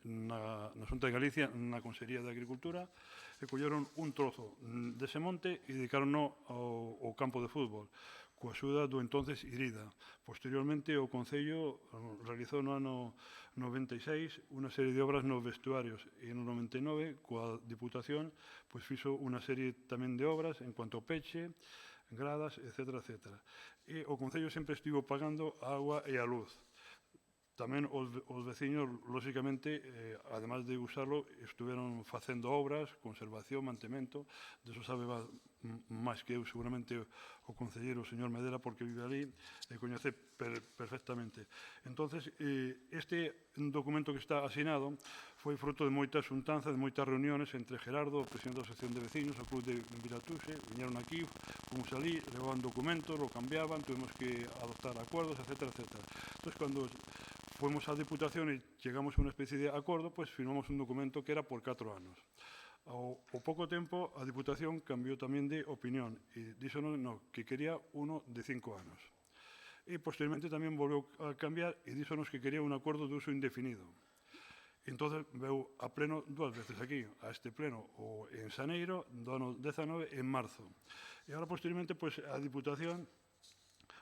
na Xunta de Galicia, na Consellería de Agricultura, e colleron un trozo dese monte e dedicaronno ao campo de fútbol, coa axuda do entonces Irida. Posteriormente, o Concello realizou no ano 96 unha serie de obras nos vestuarios e no 99, coa Diputación, pois fixo unha serie tamén de obras en cuanto ao peche, gradas, etc. E o Concello sempre estivo pagando a agua e a luz. Tamén os veciños, lóxicamente, además de usarlo, estuveron facendo obras, conservación, mantemento, de eso sabe máis que eu, seguramente, o concelleiro, o señor Medela, porque vive ali e coñece perfectamente. Entonces, este documento que está asinado foi fruto de moitas xuntanzas, de moitas reuniones entre Gerardo, o presidente da Asociación de Veciños, o Club de Vilatuse, viñeron aquí, fomos ali, levaban documentos, lo cambiaban, tuvimos que adoptar acuerdos, etc. Entón, cando fomos á Diputación e chegamos a unha especie de acordo, pois firmamos un documento que era por 4 anos. Ao pouco tempo, a Diputación cambiou tamén de opinión e díxonos que quería uno de 5 anos. E posteriormente tamén volveu a cambiar e díxonos que quería un acordo de uso indefinido. Entón, veu a pleno 2 veces aquí, a este pleno, o en xaneiro do ano 19 e en marzo. E agora, posteriormente, pois, a Diputación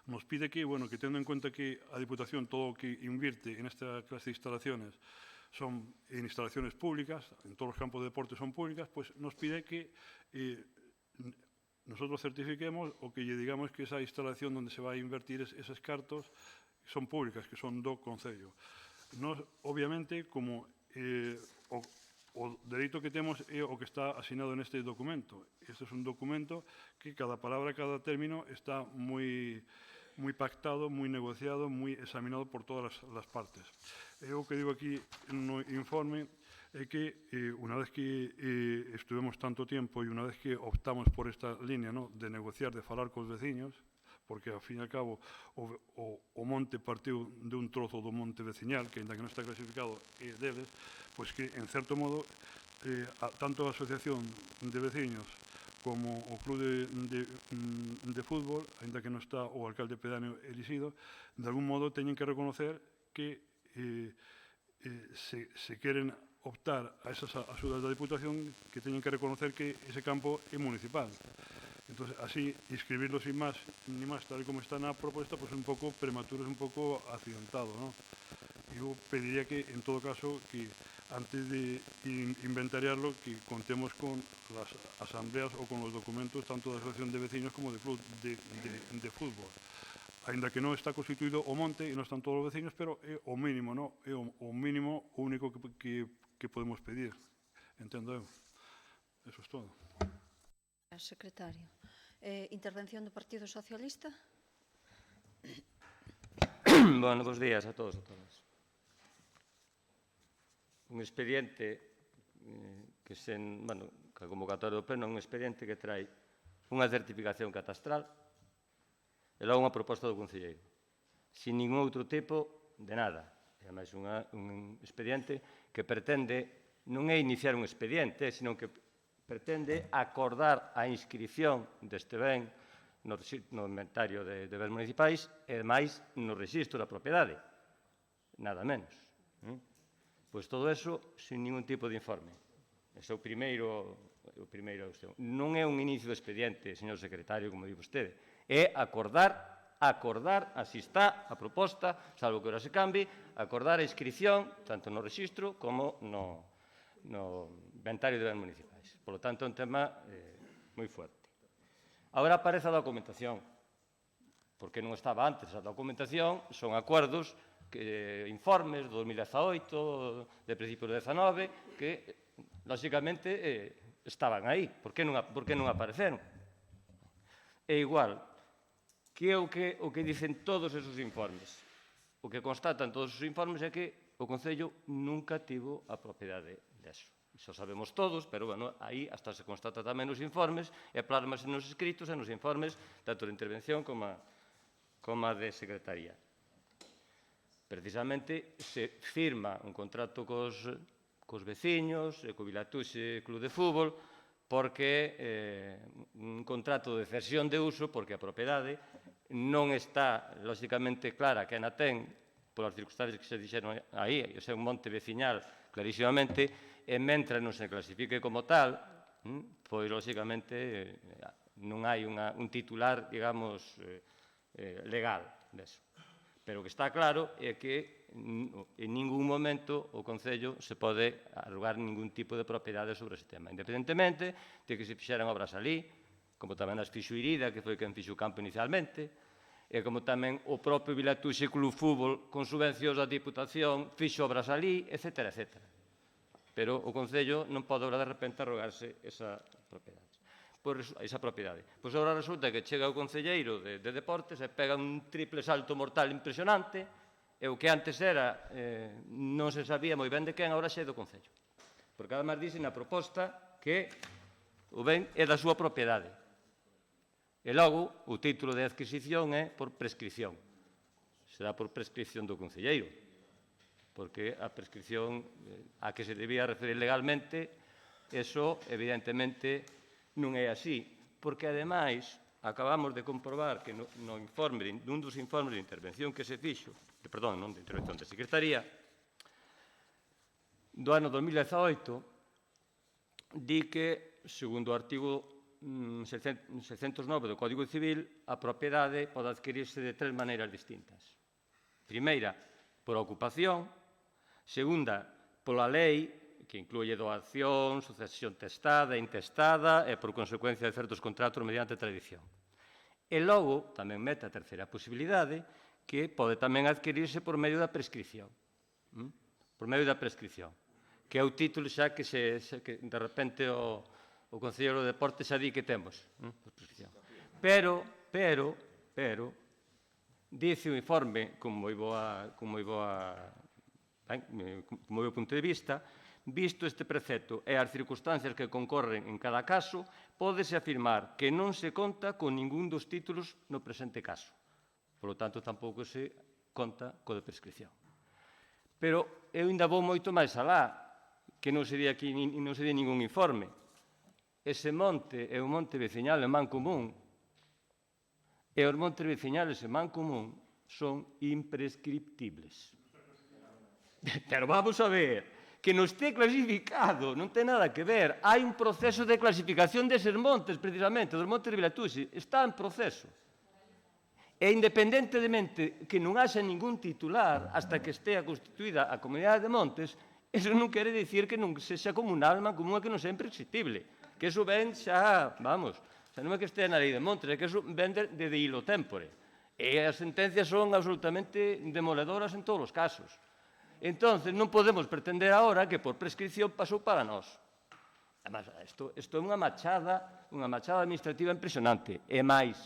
nos pide que, bueno, que tendo en conta que a Diputación todo o que invierte en esta clase de instalaciones son en instalaciones públicas, en todos os campos de deporte son públicas, pues nos pide que nosotros certifiquemos o que lle digamos que esa instalación onde se vai a invertir esos cartos son públicas, que son do Concello. Nos, obviamente, como o dereito que temos é o que está asinado neste documento. Este é un documento que cada palabra, cada término está moi pactado, moi negociado, moi examinado por todas as partes. E o que digo aquí no informe é que unha vez que estuvemos tanto tempo e unha vez que optamos por esta línea de negociar, de falar cos veciños, porque, ao fin e ao cabo, o monte partiu de un trozo do monte veciñal, que, ainda que non está clasificado, é deles, pois que, en certo modo, tanto a Asociación de Veciños como o Club de Fútbol, ainda que non está o alcalde pedáneo elixido, de algún modo teñen que reconocer que se queren optar a esas axudas da Diputación, que teñen que reconocer que ese campo é municipal. Entón, así, inscribirlo sin máis, ni máis, tal como está na proposta, pois un pouco prematuro, un pouco accidentado, non? Eu pediría que, en todo caso, que antes de inventariarlo, que contemos con las asambleas o con los documentos tanto da Asociación de Vecinos como de club de fútbol. Ainda que non está constituído o monte e non están todos os vecinos, pero é o mínimo, non? É o mínimo, o único que podemos pedir, entendo eu. Eso é todo. Secretario. Intervención do Partido Socialista. Bueno, bons días a todos e a todas. Un expediente que a convocatoria do pleno é un expediente que trae unha certificación catastral e logo unha proposta do concelleiro, sin ningún outro tipo de nada. E, ademais, un expediente que pretende non é iniciar un expediente, sino que pretende acordar a inscripción deste ben no inventario de bens municipais e, ademais, no rexistro da propiedade. Nada menos. Pois todo eso sin ningún tipo de informe. Ese é o primeiro opción. Non é un inicio de expediente, señor secretario, como di vostede. É acordar, así está a proposta, salvo que ora se cambie, acordar a inscripción, tanto no rexistro como no inventario de bens municipais. Por lo tanto, é un tema moi fuerte. Agora aparece a documentación, porque non estaba antes. A documentación son acordos, informes do 2018, de principios do 19, que, lóxicamente, estaban aí. Por que non apareceron? É igual, que é o que dicen todos esos informes. O que constatan todos os informes é que o Concello nunca tivo a propiedade deso. Iso sabemos todos, pero, bueno, aí hasta se constata tamén nos informes e plasmas nos escritos e nos informes tanto de intervención como a de secretaría. Precisamente se firma un contrato cos veciños e co Vilatuxe Club de Fútbol porque un contrato de cesión de uso porque a propiedade non está lóxicamente clara que na ten polas circunstancias que se dixeron aí, o sea, un monte veciñal clarísimamente, e mentre non se clasifique como tal, pois lóxicamente non hai un titular, digamos, legal deso. Pero o que está claro é que en ningún momento o Concello se pode arrogar ningún tipo de propiedade sobre ese tema, independentemente de que se fixeran obras alí, como tamén as fixo Irida, que foi quen fixo o campo inicialmente, e como tamén o propio Vilatuxe Club Fútbol, con subvencións da Diputación, fixo obras alí, etc. Pero o Concello non pode agora de repente arrogarse esa propiedade. Pois agora resulta que chega o concelleiro de Deportes e pega un triple salto mortal impresionante e o que antes era non se sabía moi ben de quen, agora xa é do Concello. Porque además dice na proposta que o ben é da súa propiedade. E logo o título de adquisición é por prescripción. Será por prescripción do concelleiro, porque a prescripción a que se debía referir legalmente, eso evidentemente non é así, porque, ademais, acabamos de comprobar que nun dos informes de intervención que se fixo, non de intervención de Secretaría, do ano 2018, di que, segundo o artigo 609 do Código Civil, a propiedade pode adquirirse de tres maneiras distintas. Primeira, por ocupación. Segunda, pola lei, que incluye doación, sucesión testada e intestada e por consecuencia de certos contratos mediante tradición. E logo tamén mete a terceira posibilidade que pode tamén adquirirse por medio da prescripción. Por medio da prescripción, que é o título xa que de repente o Concelleiro de Deportes xa di que temos. Pero, dice o informe, como meu punto de vista, visto este precepto e as circunstancias que concorren en cada caso, pódese afirmar que non se conta con ningún dos títulos no presente caso. Por lo tanto, tampouco se conta co de prescripción. Pero eu ainda vou moito máis alá, que non se di aquí, non se di ningún informe. Ese monte é un monte veciñal en man común, e os montes veciñales en man común son imprescriptibles. Pero vamos a ver, que non este clasificado, non ten nada que ver. Hai un proceso de clasificación deses montes, precisamente, dos montes de Vilatuxe. Está en proceso. E independentemente que non haxa ningún titular hasta que estea constituída a Comunidade de Montes, Eso non quere dicir que non sexa comunal, mancomunal, que non sexa imprescriptible. Que eso ven xa, vamos, xa non é que estea na lei de montes, é que eso ven de hilo témpore. E as sentencias son absolutamente demoledoras en todos os casos. Entón, non podemos pretender agora que por prescripción pasou para nós. Además, isto é unha machada administrativa impresionante. E máis,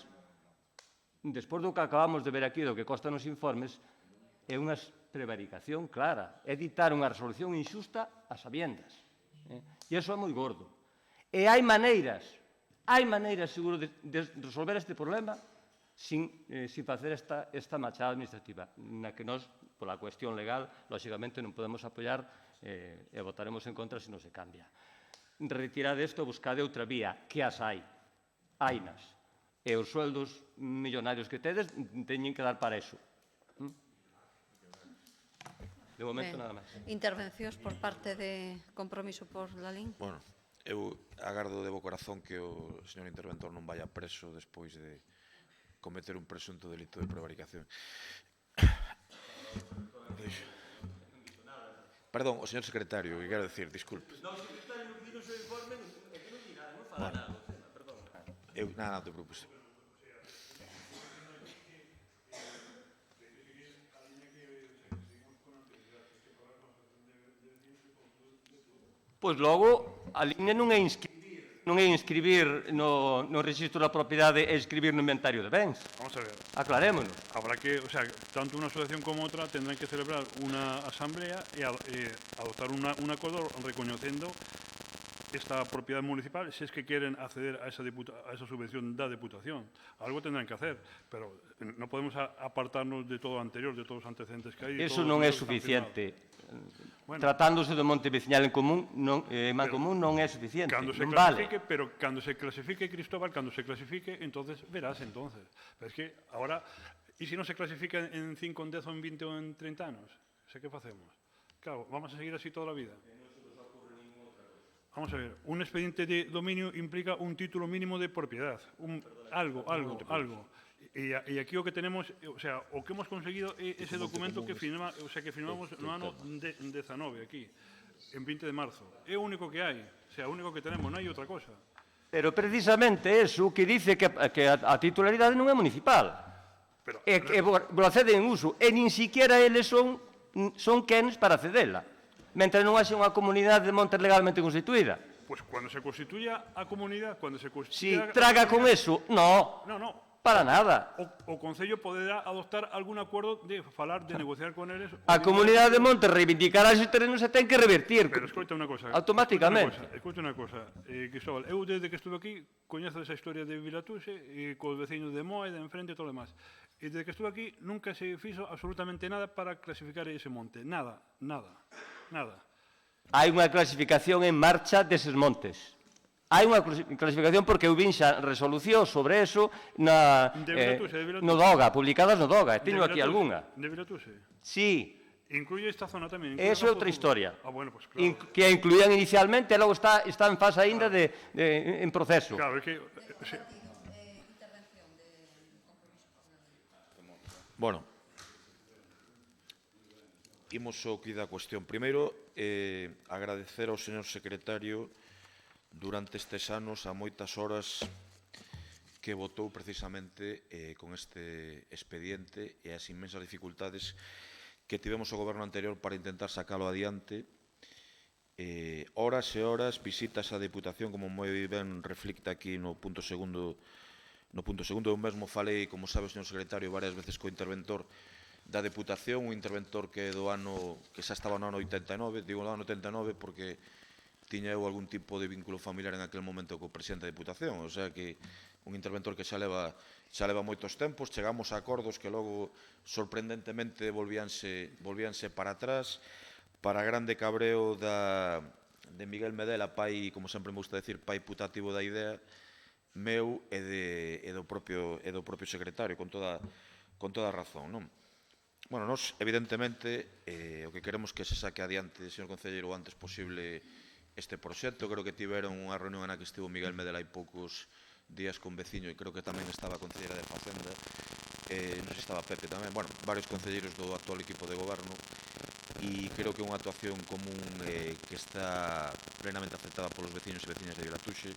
despois do que acabamos de ver aquí, do que constan os informes, é unha prevaricación clara. É ditar unha resolución injusta a sabiendas. E iso é moi gordo. E hai maneiras, seguro, de resolver este problema sin facer esta machada administrativa, na que nós, pola cuestión legal, lóxicamente non podemos apoiar e votaremos en contra se non se cambia. Retirade isto, buscade outra vía, que as hai. Hainas. E os sueldos millonarios que tedes teñen que dar para eso. De momento, nada máis. Intervencións por parte de Compromiso por Lalín. Bueno, eu agardo de bo corazón que o señor interventor non vaya preso despois de cometer un presunto delito de prevaricación. Perdón, o señor secretario, que quero decir, disculpe. Non, secretario, non pediu o seu informe, é que non dirá, non fala nada. Perdón. Nada, non te preocupes. Pois logo, a liña non é inscribir no registro da propiedade e inscribir no inventario de bens. Vamos a ver. Aclarémonos. Habrá que, o sea, tanto una asociación como otra tendrán que celebrar una asamblea y adoptar un acuerdo reconociendo esta propiedad municipal si es que quieren acceder a esa subvención da Deputación. Algo tendrán que hacer, pero no podemos apartarnos de todo lo anterior, de todos los antecedentes que hay. Eso non é suficiente. Tratándose do monte veciñal en común, mancomun non é suficiente. Non vale. Pero cando se clasifique, Cristóbal, cando se clasifique, entonces verás entonces. Pero es que ahora, ¿y si no se clasifica en 5, en 10, o en 20 o en 30 anos? ¿Qué facemos? Claro, vamos a seguir así toda la vida. Vamos a ver, un expediente de dominio implica un título mínimo de propiedad, algo. E aquí o que tenemos, o sea, o que hemos conseguido é ese documento que firmamos no ano 19 aquí, en 20 de marzo. É o único que hai, o sea, o único que tenemos, non hai outra cosa. Pero precisamente eso que dice que a titularidade non é municipal. E que procede en uso, e nin siquiera eles son quenes para cedela, mentre non haxe unha comunidade de montes legalmente constituída. Pues cuando se constituya a comunidade, Si traga con eso, no. Para nada. O Concello poderá adoptar algún acordo de falar, de negociar con eles. A comunidade de montes reivindicará esos terrenos e ten que revertir. Pero escoita unha cosa. Automáticamente. Escoita unha cosa. Cristóbal, eu desde que estuve aquí coñezo esa historia de Vilatuse e cos veciños de Moa e de enfrente e todo o demás. E desde que estuve aquí nunca se fixo absolutamente nada para clasificar ese monte. Nada. Hai unha clasificación en marcha deses montes. Hai unha clasificación porque eu vin xa resolución sobre eso no DOGA, publicadas no DOGA. Teño aquí algunha. De Vilatuse? Sí. Incluye esta zona tamén? Eso é outra historia. Bueno, pues claro. Que a incluían inicialmente e logo está en fase aínda en proceso. Claro, é que... Bueno, imos ao que da cuestión. Primeiro, agradecer ao señor secretario durante estes anos a moitas horas que votou precisamente con este expediente e as inmensas dificultades que tivemos o goberno anterior para intentar sacalo adiante. Horas e horas, visitas á Deputación, como moi ben reflicta aquí no punto segundo. No punto segundo, eu mesmo falei, como sabe o señor secretario, varias veces co interventor da Deputación, un interventor que xa estaba no ano 89, digo no ano 89 porque tiña eu algún tipo de vínculo familiar en aquel momento co presidente da Deputación, o sea que un interventor que xa leva moitos tempos, chegamos a acordos que logo sorprendentemente volvíanse para atrás, para grande cabreo de Miguel Medela, pai, como sempre me gusta decir, pai putativo da idea, meu e do propio secretario, con toda a razón, non? Bueno, nós, evidentemente, o que queremos que se saque adiante, señor concelleiro, o antes posible este proxecto. Creo que tiveron unha reunión na que estivo Miguel Medela hai poucos días con veciño e creo que tamén estaba a concelleira de Facenda, non sei se estaba Pepe tamén, bueno, varios concelleiros do actual equipo de goberno, e creo que é unha actuación común que está plenamente aceptada polos veciños e veciñas de Vilatuxe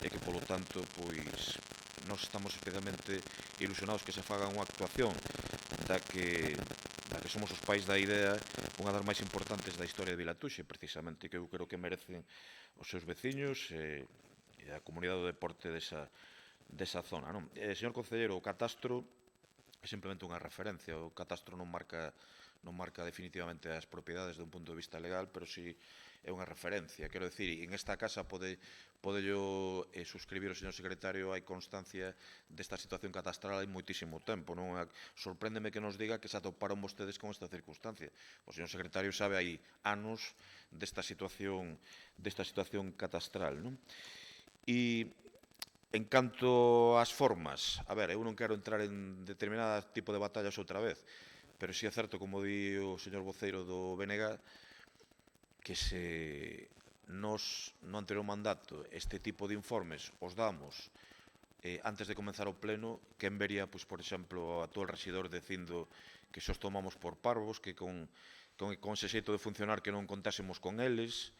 e que, polo tanto, pois, nós estamos especialmente ilusionados que se faga unha actuación da que somos os pais da idea, unha das máis importantes da historia de Vilatuxe, precisamente, que eu creo que merecen os seus veciños e a comunidade do deporte desa zona. Señor Concelleiro, o catastro é simplemente unha referencia. O catastro non marca definitivamente as propiedades dun punto de vista legal, pero si é unha referencia. Quero dicir, en esta casa pode yo suscribir o señor secretario, hai constancia desta situación catastral hai moitísimo tempo. Sorpréndeme que nos diga que se atoparon vostedes con esta circunstancia. O señor secretario sabe hai anos desta situación catastral. E en canto ás formas, a ver, eu non quero entrar en determinado tipo de batallas outra vez, pero si é certo, como di o señor voceiro do BNG, que se nos no anterior mandato este tipo de informes os damos antes de comenzar o pleno, quen vería, pois, por exemplo, a actual rexidor dicindo que xos tomamos por parvos, que con ese xeito de funcionar que non contásemos con eles,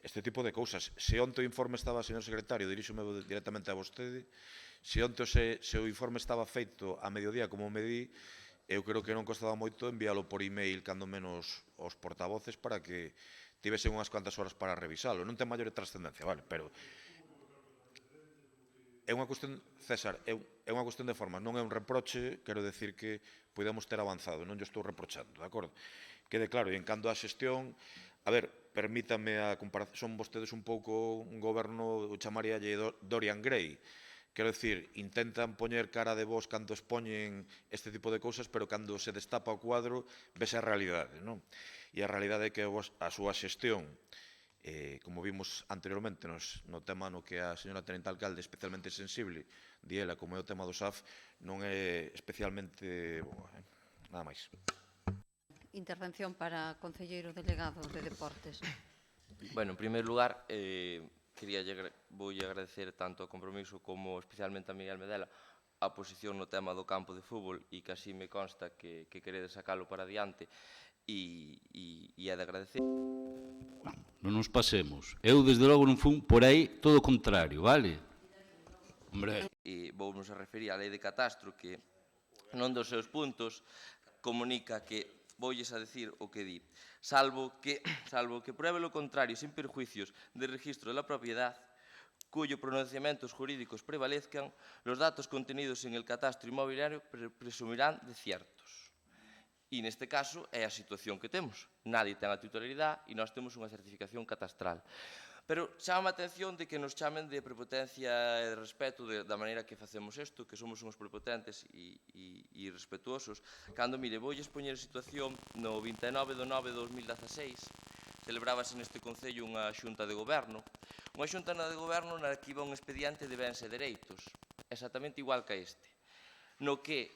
este tipo de cousas. Se onte o informe estaba, señor secretario, diríxome directamente a vostede, se onte se o informe estaba feito a mediodía como me di, eu creo que non costaba moito enviálo por email, cando menos aos portavoces, para que tivesen unhas cuantas horas para revisalo. Non ten maior trascendencia, vale, pero é unha cuestión, César, é unha cuestión de formas, non é un reproche, quero decir que podemos ter avanzado, non yo estou reprochando, de acordo? Quede claro, e en canto á xestión, a ver, permítame a comparación, son vostedes un pouco un goberno, chamaríalle Dorian Gray, quero dicir, intentan poñer cara de vos cando expoñen este tipo de cousas, pero cando se destapa o cuadro, vese a realidade, non? E a realidade é que a súa xestión, como vimos anteriormente no tema no que a señora tenente alcalde especialmente sensible, di ela, como é o tema do SAF, non é especialmente boa, nada máis. Intervención para concelleiro delegado de Deportes. Bueno, en primeiro lugar, voulle agradecer tanto ao Compromiso como especialmente a Miguel Medela a posición no tema do campo de fútbol e que así me consta que queredes sacalo para adiante e é de agradecer. Non nos pasemos. Eu, desde logo, non fun por aí todo o contrario, vale? Hombre. E vounos a referir á lei de catastro que non dos seus puntos comunica que voulles a decir o que di, salvo que pruebe lo contrario sin perjuicios de registro de la propiedad, cuyo pronunciamientos jurídicos prevalezcan, los datos contenidos en el catastro inmobiliario presumirán de ciertos. E neste caso é a situación que temos. Nadie ten a titularidade e nós temos unha certificación catastral. Pero chama a atención de que nos chamen de prepotencia e de respeto da maneira que facemos isto, que somos uns prepotentes e respetuosos. Cando, mire, voulle expoñer a situación no 29 de 9 de 2016, celebrábase neste Concello unha xunta de goberno. Unha xunta de goberno na que iba un expediente de bens e dereitos, exactamente igual que este, no que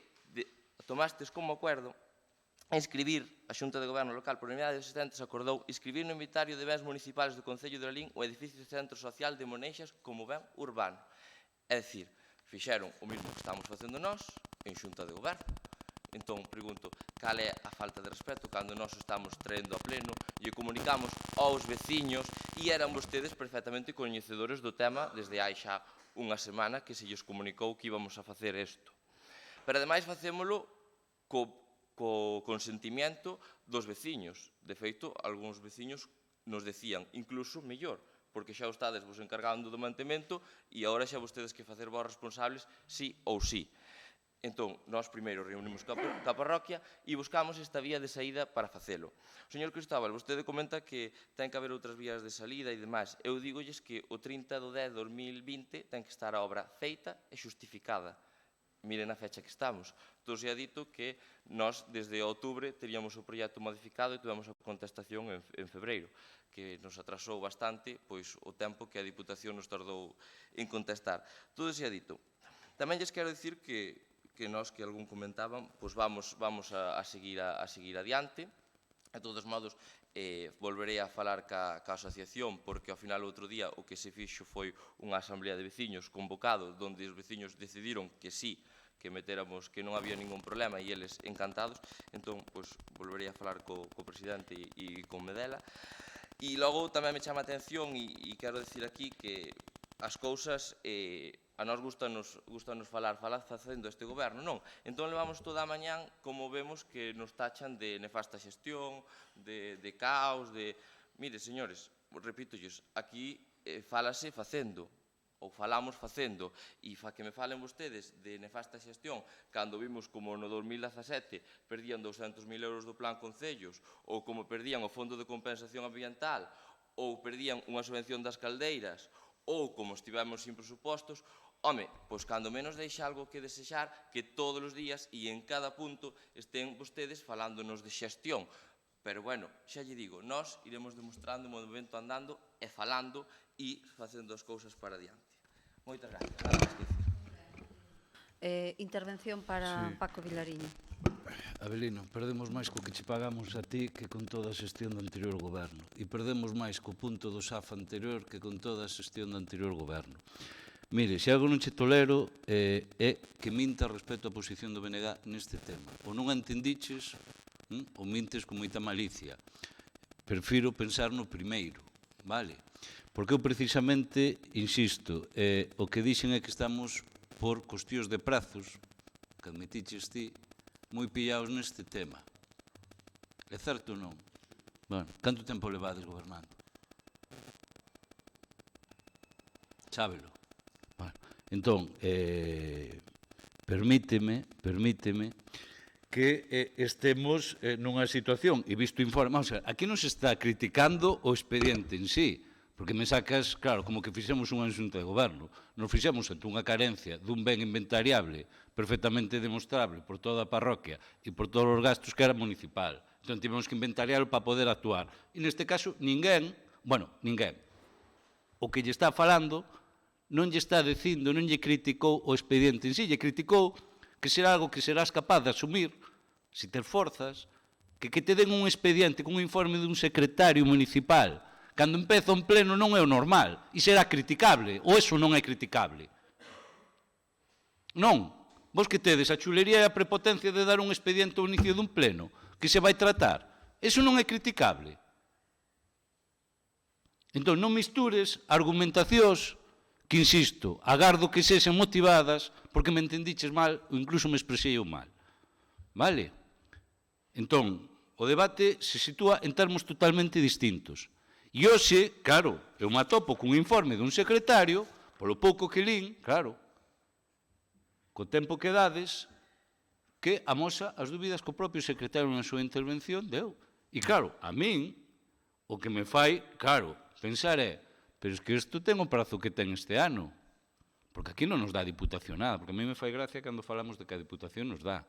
tomastes como acuerdo inscribir a Xunta de Goberno Local por unidade de asistentes acordou inscribir no inventario de bens municipales do Concello de Lalín o edificio do Centro Social de Moneixas como ben urbano. É dicir, fixeron o mesmo que estamos facendo nós en Xunta de Goberno. Entón, pregunto, cal é a falta de respeto cando nós estamos traendo a pleno e comunicamos aos veciños e eran vostedes perfectamente coñecedores do tema desde hai xa unha semana que se lles comunicou que íbamos a facer isto. Pero ademais facémolo co consentimiento dos veciños. De feito, algúns veciños nos decían, incluso mellor, porque xa os estades vos encargando do mantemento e agora xa vostedes que facer vos responsables sí ou sí. Entón, nós primeiro reunimos coa parroquia e buscamos esta vía de saída para facelo. Señor Cristóbal, vostede comenta que ten que haber outras vías de salida e demais. Eu dígolles que o 30 de 10 de 2020 ten que estar a obra feita e xustificada. Miren a fecha que estamos. Entón, se ha dito que nós, desde outubro, teríamos o proxecto modificado e tivemos a contestación en febreiro, que nos atrasou bastante pois o tempo que a Diputación nos tardou en contestar. Todo se ha dito. Tamén lles quero dicir que nós, que algún comentaban, pois vamos a seguir adiante. De todos modos, volverei a falar ca asociación, porque ao final outro día o que se fixo foi unha asamblea de veciños convocado, onde os veciños decidiron que sí, metéramos que non había ningún problema e eles encantados, entón, pois, volvería a falar co presidente e con Medela. E logo tamén me chama a atención e quero decir aquí que as cousas a nós gustanos falar facendo este goberno, non? Entón levamos toda a mañán como vemos que nos tachan de nefasta xestión, de caos, de... Mire, señores, repítolles, aquí fálase facendo, ou falamos facendo, e que me falen vostedes de nefasta xestión, cando vimos como no 2017 perdían 200.000 euros do plan Concellos, ou como perdían o Fondo de Compensación Ambiental, ou perdían unha subvención das caldeiras, ou como estivemos sin presupostos, home, pois cando menos deixa algo que desexar que todos os días e en cada punto estén vostedes falándonos de xestión. Pero, bueno, xa lle digo, nós iremos demostrando o movimento andando e falando e facendo as cousas para adiante. Moitas gracias. Nada máis que dicir. Intervención para Paco Vilariño. Abelino, perdemos máis co que che pagamos a ti que con toda a xestión do anterior goberno. E perdemos máis co punto do SAF anterior que con toda a xestión do anterior goberno. Mire, se algo non che tolero é que minta respecto á posición do BNG neste tema. Ou non a entendiches, ou mintes con moita malicia. Prefiro pensar no primeiro, vale? Porque eu precisamente, insisto, o que dixen é que estamos por cuestións de prazos, que admitiches ti, moi pillaos neste tema. É certo ou non? Bueno, canto tempo levades gobernando? Sábelo. Bueno, entón, permíteme que estemos nunha situación, e visto informe, vamos a ver, aquí non se está criticando o expediente en sí, porque me sacas, claro, como que fixemos unha xunta de goberno, nos fixemos ante unha carencia dun ben inventariable perfectamente demostrable por toda a parroquia e por todos os gastos que era municipal. Entón, tivemos que inventariarlo para poder actuar. E neste caso, ninguén, o que lle está falando non lle está dicindo, non lle criticou o expediente en sí, lle criticou que será algo que serás capaz de asumir, se te esforzas, que te den un expediente con un informe dun secretario municipal, cando empeza un pleno non é o normal, e será criticable, ou eso non é criticable. Non, vos que tedes a chulería e a prepotencia de dar un expediente ao inicio dun pleno, que se vai tratar, eso non é criticable. Entón, non mistures argumentacións que, insisto, agardo que sexen motivadas porque me entendiches mal ou incluso me expresei eu mal. Vale? Entón, o debate se sitúa en termos totalmente distintos. E hoxe, claro, eu me atopo cun informe dun secretario, polo pouco que lín, claro, co tempo que dades, que amosa as dúbidas que o propio secretario na súa intervención deu. E claro, a min, o que me fai, claro, pensar é, pero es que isto ten o prazo que ten este ano. Porque aquí non nos dá a Diputación nada, porque a mí me fai gracia cando falamos de que a Diputación nos dá.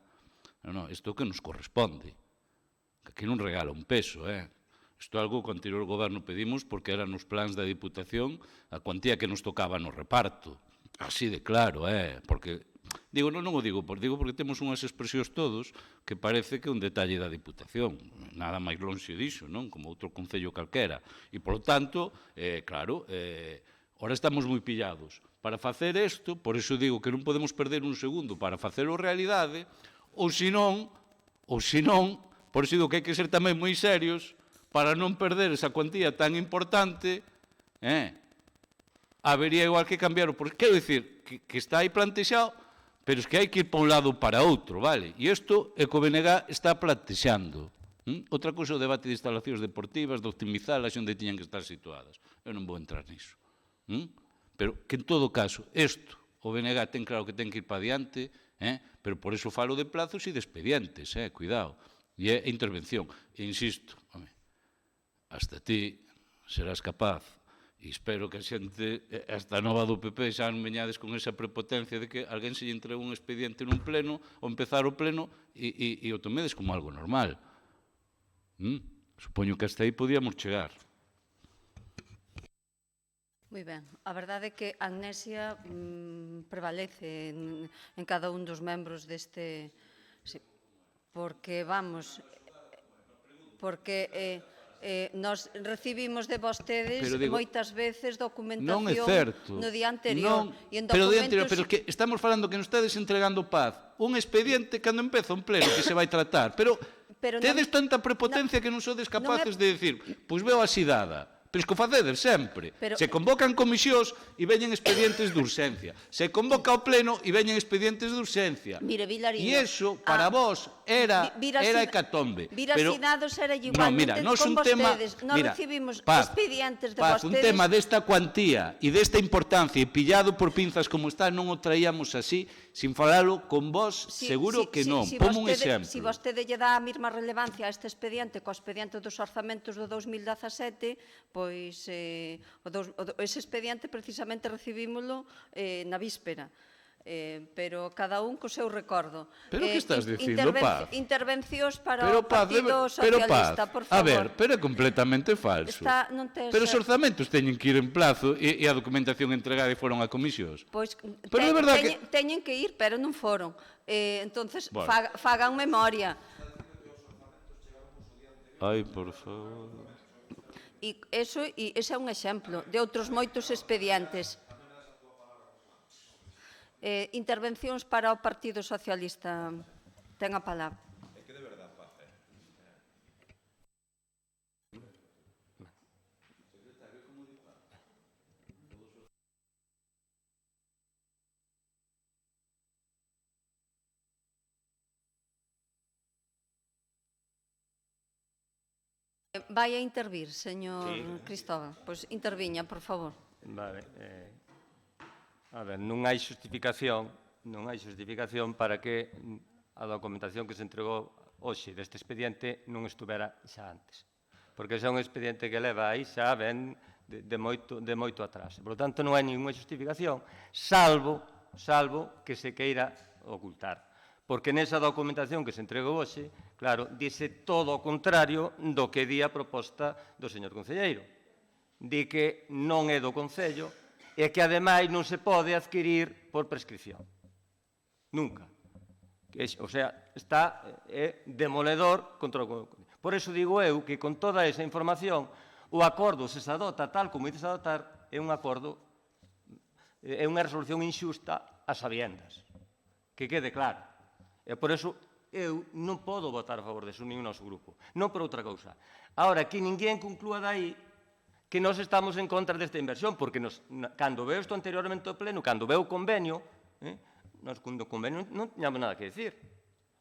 Non, isto é o que nos corresponde. Que aquí non regala un peso, Isto é algo que o anterior goberno pedimos porque eran nos plans da Diputación a cuantía que nos tocaba no reparto. Así de claro, porque... Digo, non o digo porque temos unhas expresións todos que parece que é un detalle da Diputación. Nada máis lonxe diso, non? Como outro concello calquera. E, polo tanto, claro, ora estamos moi pillados. Para facer isto, por iso digo que non podemos perder un segundo para facelo realidade, ou senón, por iso digo que hai que ser tamén moi serios para non perder esa cuantía tan importante, habería igual que cambiar o... Quero dicir, que está aí plantexado, pero es que hai que ir para un lado ou para outro, vale? E isto é que o BNG está plantexando. Outra cousa é o debate de instalacións deportivas, de optimizalas onde tiñan que estar situadas. Eu non vou entrar niso. Pero que en todo caso, isto, o BNG ten claro que ten que ir para adiante, pero por iso falo de plazos e de expedientes, cuidado. E é intervención. E insisto, hasta ti serás capaz, e espero que a xente, hasta nova do PP, xa non veñades con esa prepotencia de que alguén se lle entregue un expediente nun pleno, ou empezar o pleno, e o tomedes como algo normal. Supoño que hasta aí podíamos chegar. Moi ben. A verdade é que a amnesia prevalece en cada un dos membros deste... Porque, vamos... Porque... Nos recibimos de vostedes Pero digo, moitas veces documentación non é certo. no día anterior. Non, E en pero día anterior, documentos... pero que estamos falando que nos estades entregando paz un expediente cando empeza un pleno que se vai tratar, pero tedes tanta prepotencia que non sodes capaces de decir, pois veo así dada. Pero que o facedes sempre. Se convocan comisións e veñen expedientes de urxencia. Se convoca o pleno e veñen expedientes de urxencia. Mire, Vilariño... E iso, para vos, era hecatombe. Virasinados era igualmente con vostedes. Nos recibimos expedientes de vostedes... Un tema desta cuantía e desta importancia e pillado por pinzas como está, non o traíamos así, sin falalo con vos, seguro que non. Pomo un exemplo. Si vostede lle dá a mesma relevancia a este expediente co expediente dos orzamentos do 2017, pois ese expediente precisamente recibímolo na víspera. Pero cada un co seu recordo. Pero que estás dicindo, Paz? Intervencións para o Partido Socialista, por favor. A ver, pero é completamente falso. Pero os orzamentos teñen que ir en plazo e a documentación entregada e foron a comisións. Pois teñen que ir, pero non foron. Entonces, fagan memoria. Ai, por favor... E ese é un exemplo de outros moitos expedientes. Intervencións para o Partido Socialista. Ten a palabra. É que de verdade, Paz, Vai a intervir, señor Cristóbal. Pois interviña, por favor. Vale. A ver, non hai xustificación para que a documentación que se entregou hoxe deste expediente non estuvera xa antes. Porque xa é un expediente que leva aí xa ben de moito atrás. Por lo tanto, non hai ninguna xustificación, salvo que se queira ocultar. Porque nesa documentación que se entregou hoxe, claro, dice todo o contrario do que di a proposta do señor concelleiro. Di que non é do Concello e que, ademais, non se pode adquirir por prescripción. Nunca. O sea, está demoledor contra o... Por eso digo eu que con toda esa información o acordo, se se adota tal como dices adotar, é un acordo, é unha resolución inxusta a sabiendas. Que quede claro. E por eso eu non podo votar a favor deso, nin o noso grupo. Non por outra cousa. Ahora, que ninguén conclúa dai que nós estamos en contra desta inversión, porque cando veo isto anteriormente ao pleno, cando veo o convenio, nós con o convenio non tiñamos nada que decir.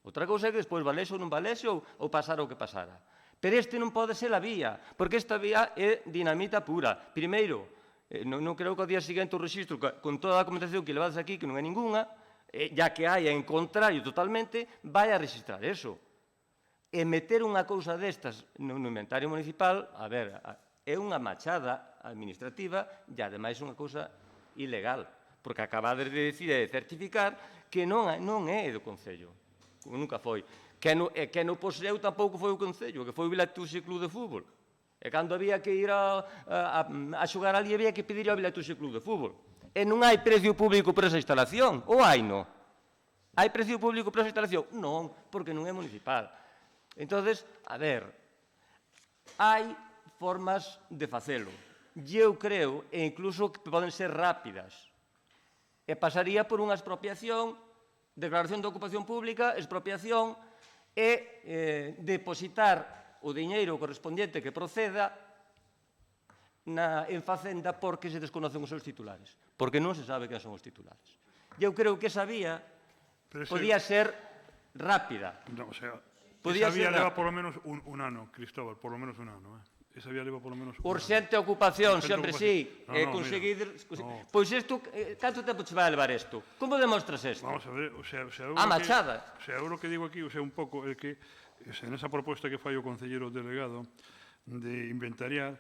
Outra cousa é que despois valese ou non valese ou pasara o que pasara. Pero este non pode ser a vía, porque esta vía é dinamita pura. Primeiro, non creo que ao día seguinte o registro, con toda a documentación que levades aquí, que non é ninguna, ya que hai en contrario totalmente, vai a registrar eso. E meter unha cousa destas no inventario municipal, a ver, é unha machada administrativa e, ademais, unha cousa ilegal, porque acabades de decir e de certificar que non é do Concello, como nunca foi. Que no poseu tampouco foi o Concello, que foi o Vilatuse Club de Fútbol. E cando había que ir a xogar ali, había que pedir ao Vilatuse Club de Fútbol. E non hai precio público por esa instalación, ou hai non? Hai precio público por esa instalación? Non, porque non é municipal. Entonces, a ver, hai formas de facelo. E eu creo, e incluso que poden ser rápidas, e pasaría por unha expropiación, declaración de ocupación pública, expropiación, e depositar o diñeiro correspondiente que proceda en Facenda porque se desconocen os seus titulares, porque non se sabe quen son os titulares. Eu creo que esa vía podía ser rápida. No, o sea, esa vía leva polo menos un ano, Cristóbal, polo menos un ano. Esa vía leva polo menos un ano. Urxente ocupación, sempre sí. Conseguir... Pois isto, canto tempo che vai a levar isto? Como demostras isto? Vamos a ver, o sea... A machada. O sea, eu o que digo aquí, o sea, un pouco, é que en esa proposta que fai o concelleiro delegado de inventariar,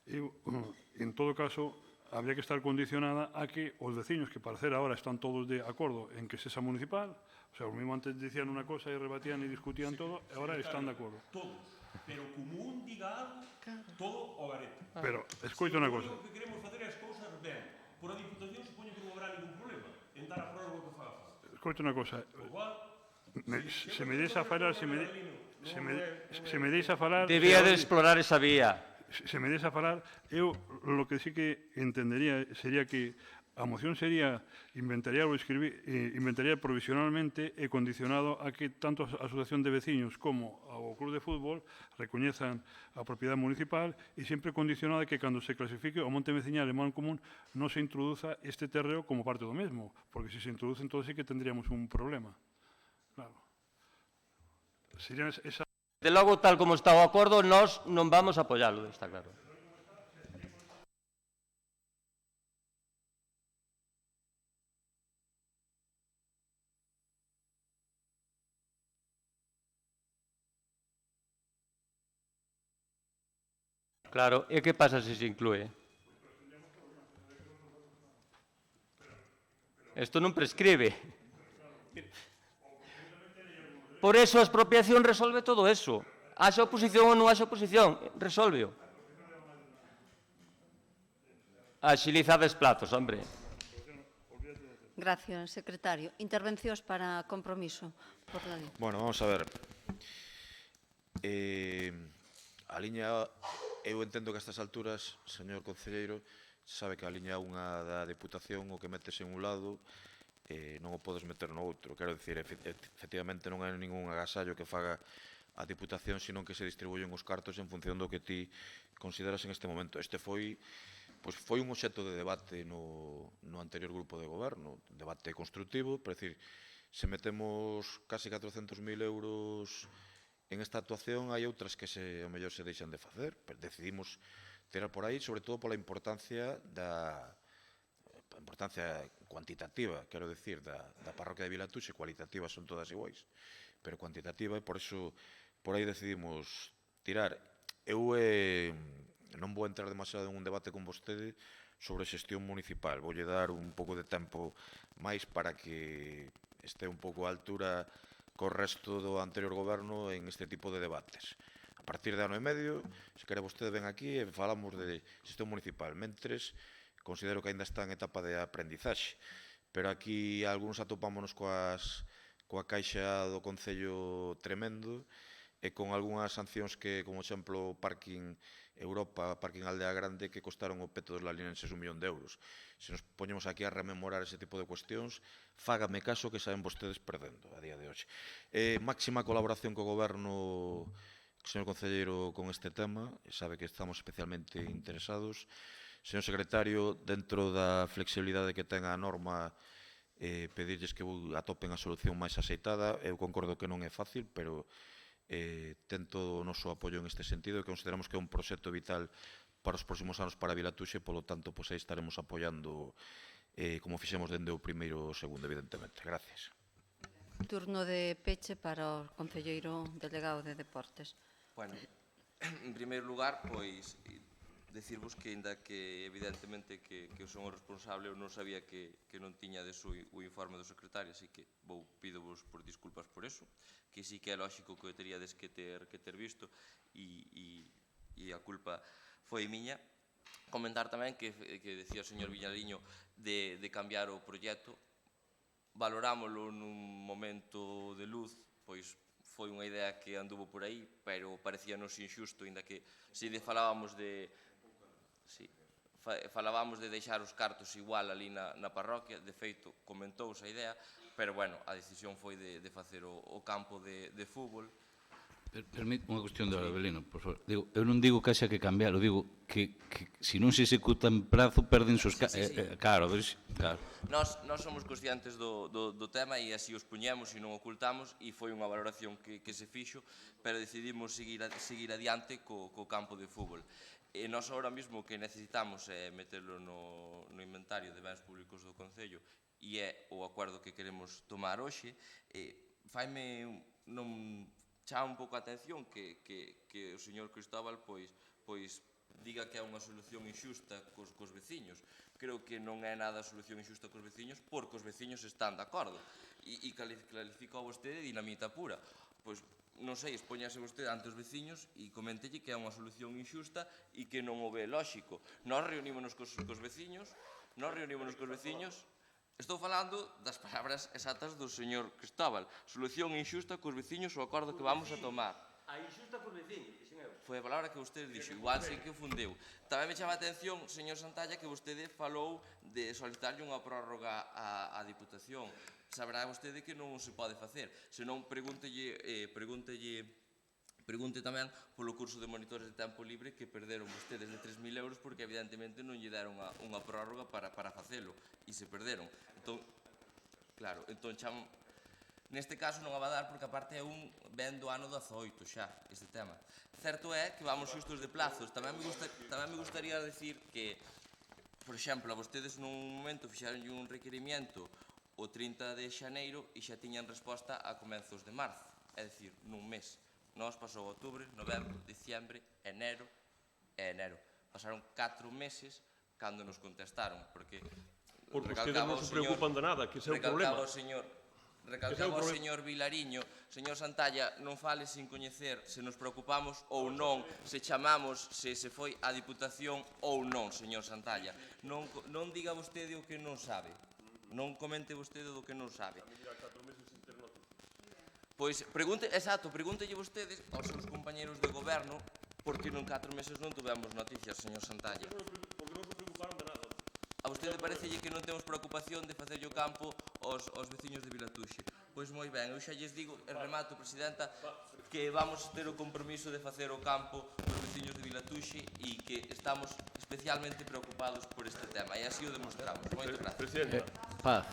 en todo caso, habría que estar condicionada a que os veciños, que parecer ahora están todos de acordo en que sesa municipal, o sea, os mismo antes dicían unha cosa e rebatían e discutían todo, e ahora están de acordo. Todos, pero como un diga algo, todo o garete. Pero, escoito unha cosa. O que queremos facer é as cousas ben. Por a Diputación supoño que non habrá ningún problema en dar a prórroga que faga falta. Escoito unha cosa. Se me des a falar, se me se me deixa falar... Debía de explorar esa vía. Se me deixa falar, eu lo que sí que entendería sería que a moción sería inventariar provisionalmente e condicionado a que tanto a Asociación de Veciños como o Club de Fútbol recoñezan a propiedade municipal e sempre condicionado a que cando se clasifique o monte veciñal e monte común non se introduza este terreo como parte do mesmo, porque se introduce entonces sí que tendríamos un problema. Claro. Sería esa... De logo, tal como está o acordo, nós non vamos a apoialo, está claro. Claro, e que pasa se se inclúe? Isto non prescribe. Por eso a expropiación resolve todo eso. Haxa oposición ou non haxa oposición, resolve-o. Axilizades plazos, hombre. Gracias, secretario. Intervencións para compromiso por la lei. Bueno, vamos a ver. A liña, eu entendo que a estas alturas, señor concelleiro, sabe que a liña 1 da Deputación o que metes en un lado non o podes meter no outro. Quero dicir, efectivamente non hai ningún agasallo que faga a Deputación, senón que se distribuyen os cartos en función do que ti consideras en este momento. Este foi un obxecto de debate no anterior grupo de goberno, debate constructivo, para dicir, se metemos casi 400.000 euros en esta actuación, hai outras que ao mellor se deixan de facer, pero decidimos tirar por aí, sobre todo pola importancia cuantitativa, quero dicir, da parroquia de Vilatuxe. Cualitativas son todas iguais, pero cuantitativa, e por iso por aí decidimos tirar. Eu non vou entrar demasiado en un debate con vostede sobre xestión municipal. Voulle dar un pouco de tempo máis para que este un pouco a altura co resto do anterior goberno en este tipo de debates. A partir de ano e medio, se quere vostede ven aquí e falamos de xestión municipal. Mentres, considero que ainda está en etapa de aprendizaxe, pero aquí algúns atopámonos coa caixa do Concello tremendo e con algunhas sancións que, como exemplo, Parking Europa, Parking Aldea Grande, que costaron o peto dos lalinenses 1 millón de euros. Se nos poñemos aquí a rememorar ese tipo de cuestións, fágame caso que saben vostedes perdendo a día de hoxe. Máxima colaboración co goberno, señor concelleiro, con este tema, sabe que estamos especialmente interesados. Señor secretario, dentro da flexibilidade que ten a norma, pedirlles que atopen a solución máis aceitada. Eu concordo que non é fácil, pero ten todo o noso apoio en este sentido e consideramos que é un proxecto vital para os próximos anos para Vilatuxe, polo tanto, aí estaremos apoiando como fixemos dende o primeiro e o segundo, evidentemente. Gracias. Turno de peche para o concelleiro delegado de Deportes. Bueno, en primeiro lugar, pois, decirvos que, ainda que evidentemente que eu son o responsable, eu non sabía que non tiñades o informe do secretario, así que pídovos por disculpas por eso, que sí que é lógico que o teríades que ter visto e a culpa foi miña. Comentar tamén que decía o señor Viñaliño de cambiar o proxecto, valorámoslo nun momento de luz, pois foi unha idea que anduvo por aí, pero parecíanos injusto, ainda que se falábamos de deixar os cartos igual ali na parroquia. De feito, comentouse a idea, pero, bueno, a decisión foi de facer o campo de fútbol. Permite unha cuestión de Abelino, por favor. Eu non digo que haxa que cambiarlo, digo que se non se executa en prazo, perden os... Claro, claro. Nós somos conscientes do tema e así os puñemos e non ocultamos, e foi unha valoración que se fixo, pero decidimos seguir adiante co campo de fútbol. E nós agora mesmo o que necesitamos é meterlo no inventario de bens públicos do Concello, e é o acordo que queremos tomar hoxe. Faime chama un pouco a atención que o señor Cristóbal pois diga que é unha solución injusta cos veciños. Creo que non é nada solución injusta cos veciños, porque os veciños están de acordo, e califica vostede dinamita pura. Pois non sei, expóñase vostede ante os veciños e coméntelle que é unha solución injusta e que non o ve lóxico. Nós reunímonos cos veciños, estou falando das palabras exactas do señor Cristóbal. Solución injusta cos veciños o acordo que vamos a tomar. A inxusta por veciños, dixen eu. Foi a palabra que vostede dixo, igual sei que o fundeu. Tamén me chama a atención, señor Santalla, que vostede falou de solicitarlle unha prórroga á Diputación. Saberá vostede que non se pode facer. Senón, pregunte tamén polo curso de monitores de tempo libre que perderon vostedes de 3.000 euros porque evidentemente non lle deron unha prórroga para facelo e se perderon. Entón, claro, entón neste caso non a va dar porque aparte é ben do ano 18 xa, este tema. Certo é que vamos xustos de plazos. Tamén me gustaría decir que, por exemplo, a vostedes nun momento fixaron un requerimento o 30 de xaneiro e xa tiñan resposta a comenzos de marzo, é dicir, nun mes. Nós pasou outubro, novembro, diciembre, enero e enero. Pasaron 4 meses cando nos contestaron, porque vostedes non se preocupan de nada, que ese é o problema. Recalcaba o señor Vilariño, señor Santalla, non fale sin coñecer se nos preocupamos ou non, se chamamos, se foi á Diputación ou non, señor Santalla. Non diga vostede o que non sabe, non comente vostede do que non sabe. Pois, pregúntelle vostedes aos seus compañeros de goberno porque non 4 meses non tuvemos noticias, señor Santalla. Porque non se preocuparon de nada. A vostede parecelle que non temos preocupación de facerlle o campo aos veciños de Vilatuxe. Pois moi ben, eu xa lles digo, e remato, Presidenta, que vamos ter o compromiso de facer o campo aos veciños de Vilatuxe e que estamos especialmente preocupados por este tema, e así o demostramos. Moito gracias. Presidenta. Paz.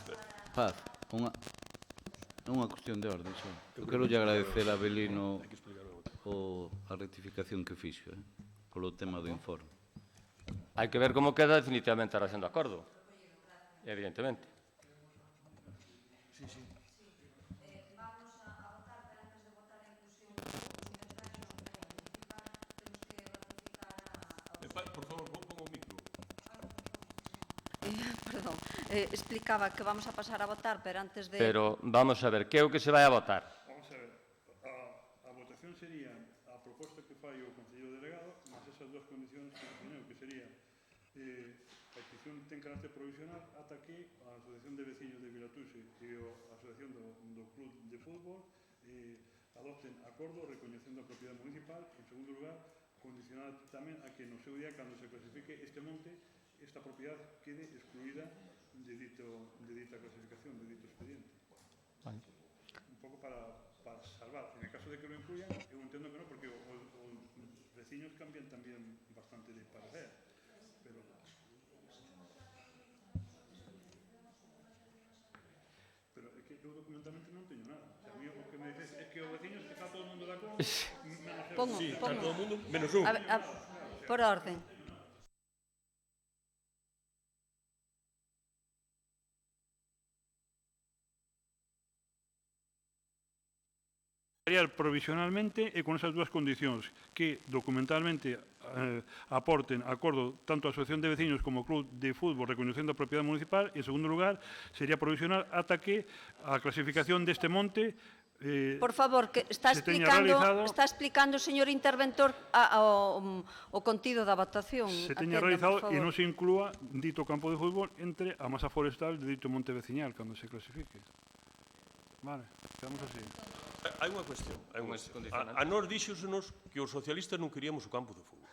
É unha cuestión de orden, só. Eu quero lle agradecer a Belino a rectificación que fixo, polo tema do informe. Hai que ver como queda definitivamente a relación de acordo, evidentemente. Vamos a votar, pero antes de votar a inclusión dos datos temos que ratificar Por favor, ponga o micro. Perdón, explicaba que vamos a pasar a votar, pero antes de... Pero vamos a ver, que é o que se vai a votar? Vamos a ver, a votación sería a proposta que fai o Concello Delegado, mas esas dúas condicións que poneu, que sería a inscripción ten carácter provisional ata que a Asociación de Veciños de Vilatuxe e a Asociación do Club de Fútbol adopten acordo recoñecendo a propiedade municipal. En segundo lugar, condicional tamén a que no seu día, cando se clasifique este monte, esta propiedade quede excluída de dita clasificación, de dito expediente. Un pouco para salvar. En el caso de que lo incluyan, eu entendo que non, porque os veciños cambian tamén bastante de parecer. Pero é que eu documentalmente non teño nada. A mí o que me dices é que os veciños está todo o mundo de acordo. Sí, está todo o mundo, menos un. Por orden. Provisionalmente e con esas dúas condicións que documentalmente aporten acordo tanto a Asociación de Veciños como o Club de Fútbol recoñecendo a propiedade municipal e, en segundo lugar, sería provisional ata que a clasificación deste monte Por favor, que está explicando o señor interventor o contido da votación. Se teña realizado e non se inclúa dito campo de fútbol entre a masa forestal de dito monte veciñal cando se clasifique. Vale, quedamos así. Hai unha cuestión. A nós díxosenos que os socialistas non queríamos o campo de fútbol.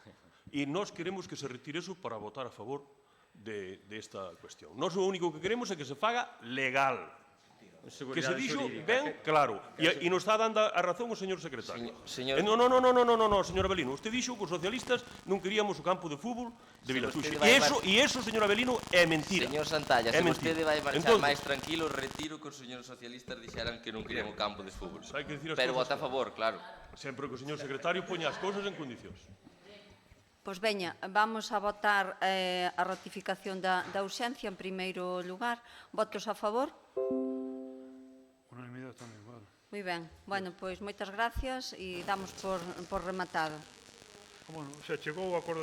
E nós queremos que se retire eso para votar a favor desta cuestión. Nós o único que queremos é que se faga legal. Que se dixo ben claro. E nos está dando a razón o señor secretario. Non, señor Avelino. Usted dixo que os socialistas non queríamos o campo de fútbol de Vilatuxe. E eso, señor Avelino, é mentira. Señor Santalla, se vostede vai marchar máis tranquilo, retiro que os señores socialistas dixeran que non querían o campo de fútbol. Pero vota a favor, claro. Sempre que o señor secretario poña as cousas en condicións. Pois veña, vamos a votar a ratificación da urxencia en primeiro lugar. Votos a favor? Unanimidade tamén, vale. Moi ben. Bueno, pois moitas gracias e damos por rematado. Bueno, se chegou o acordo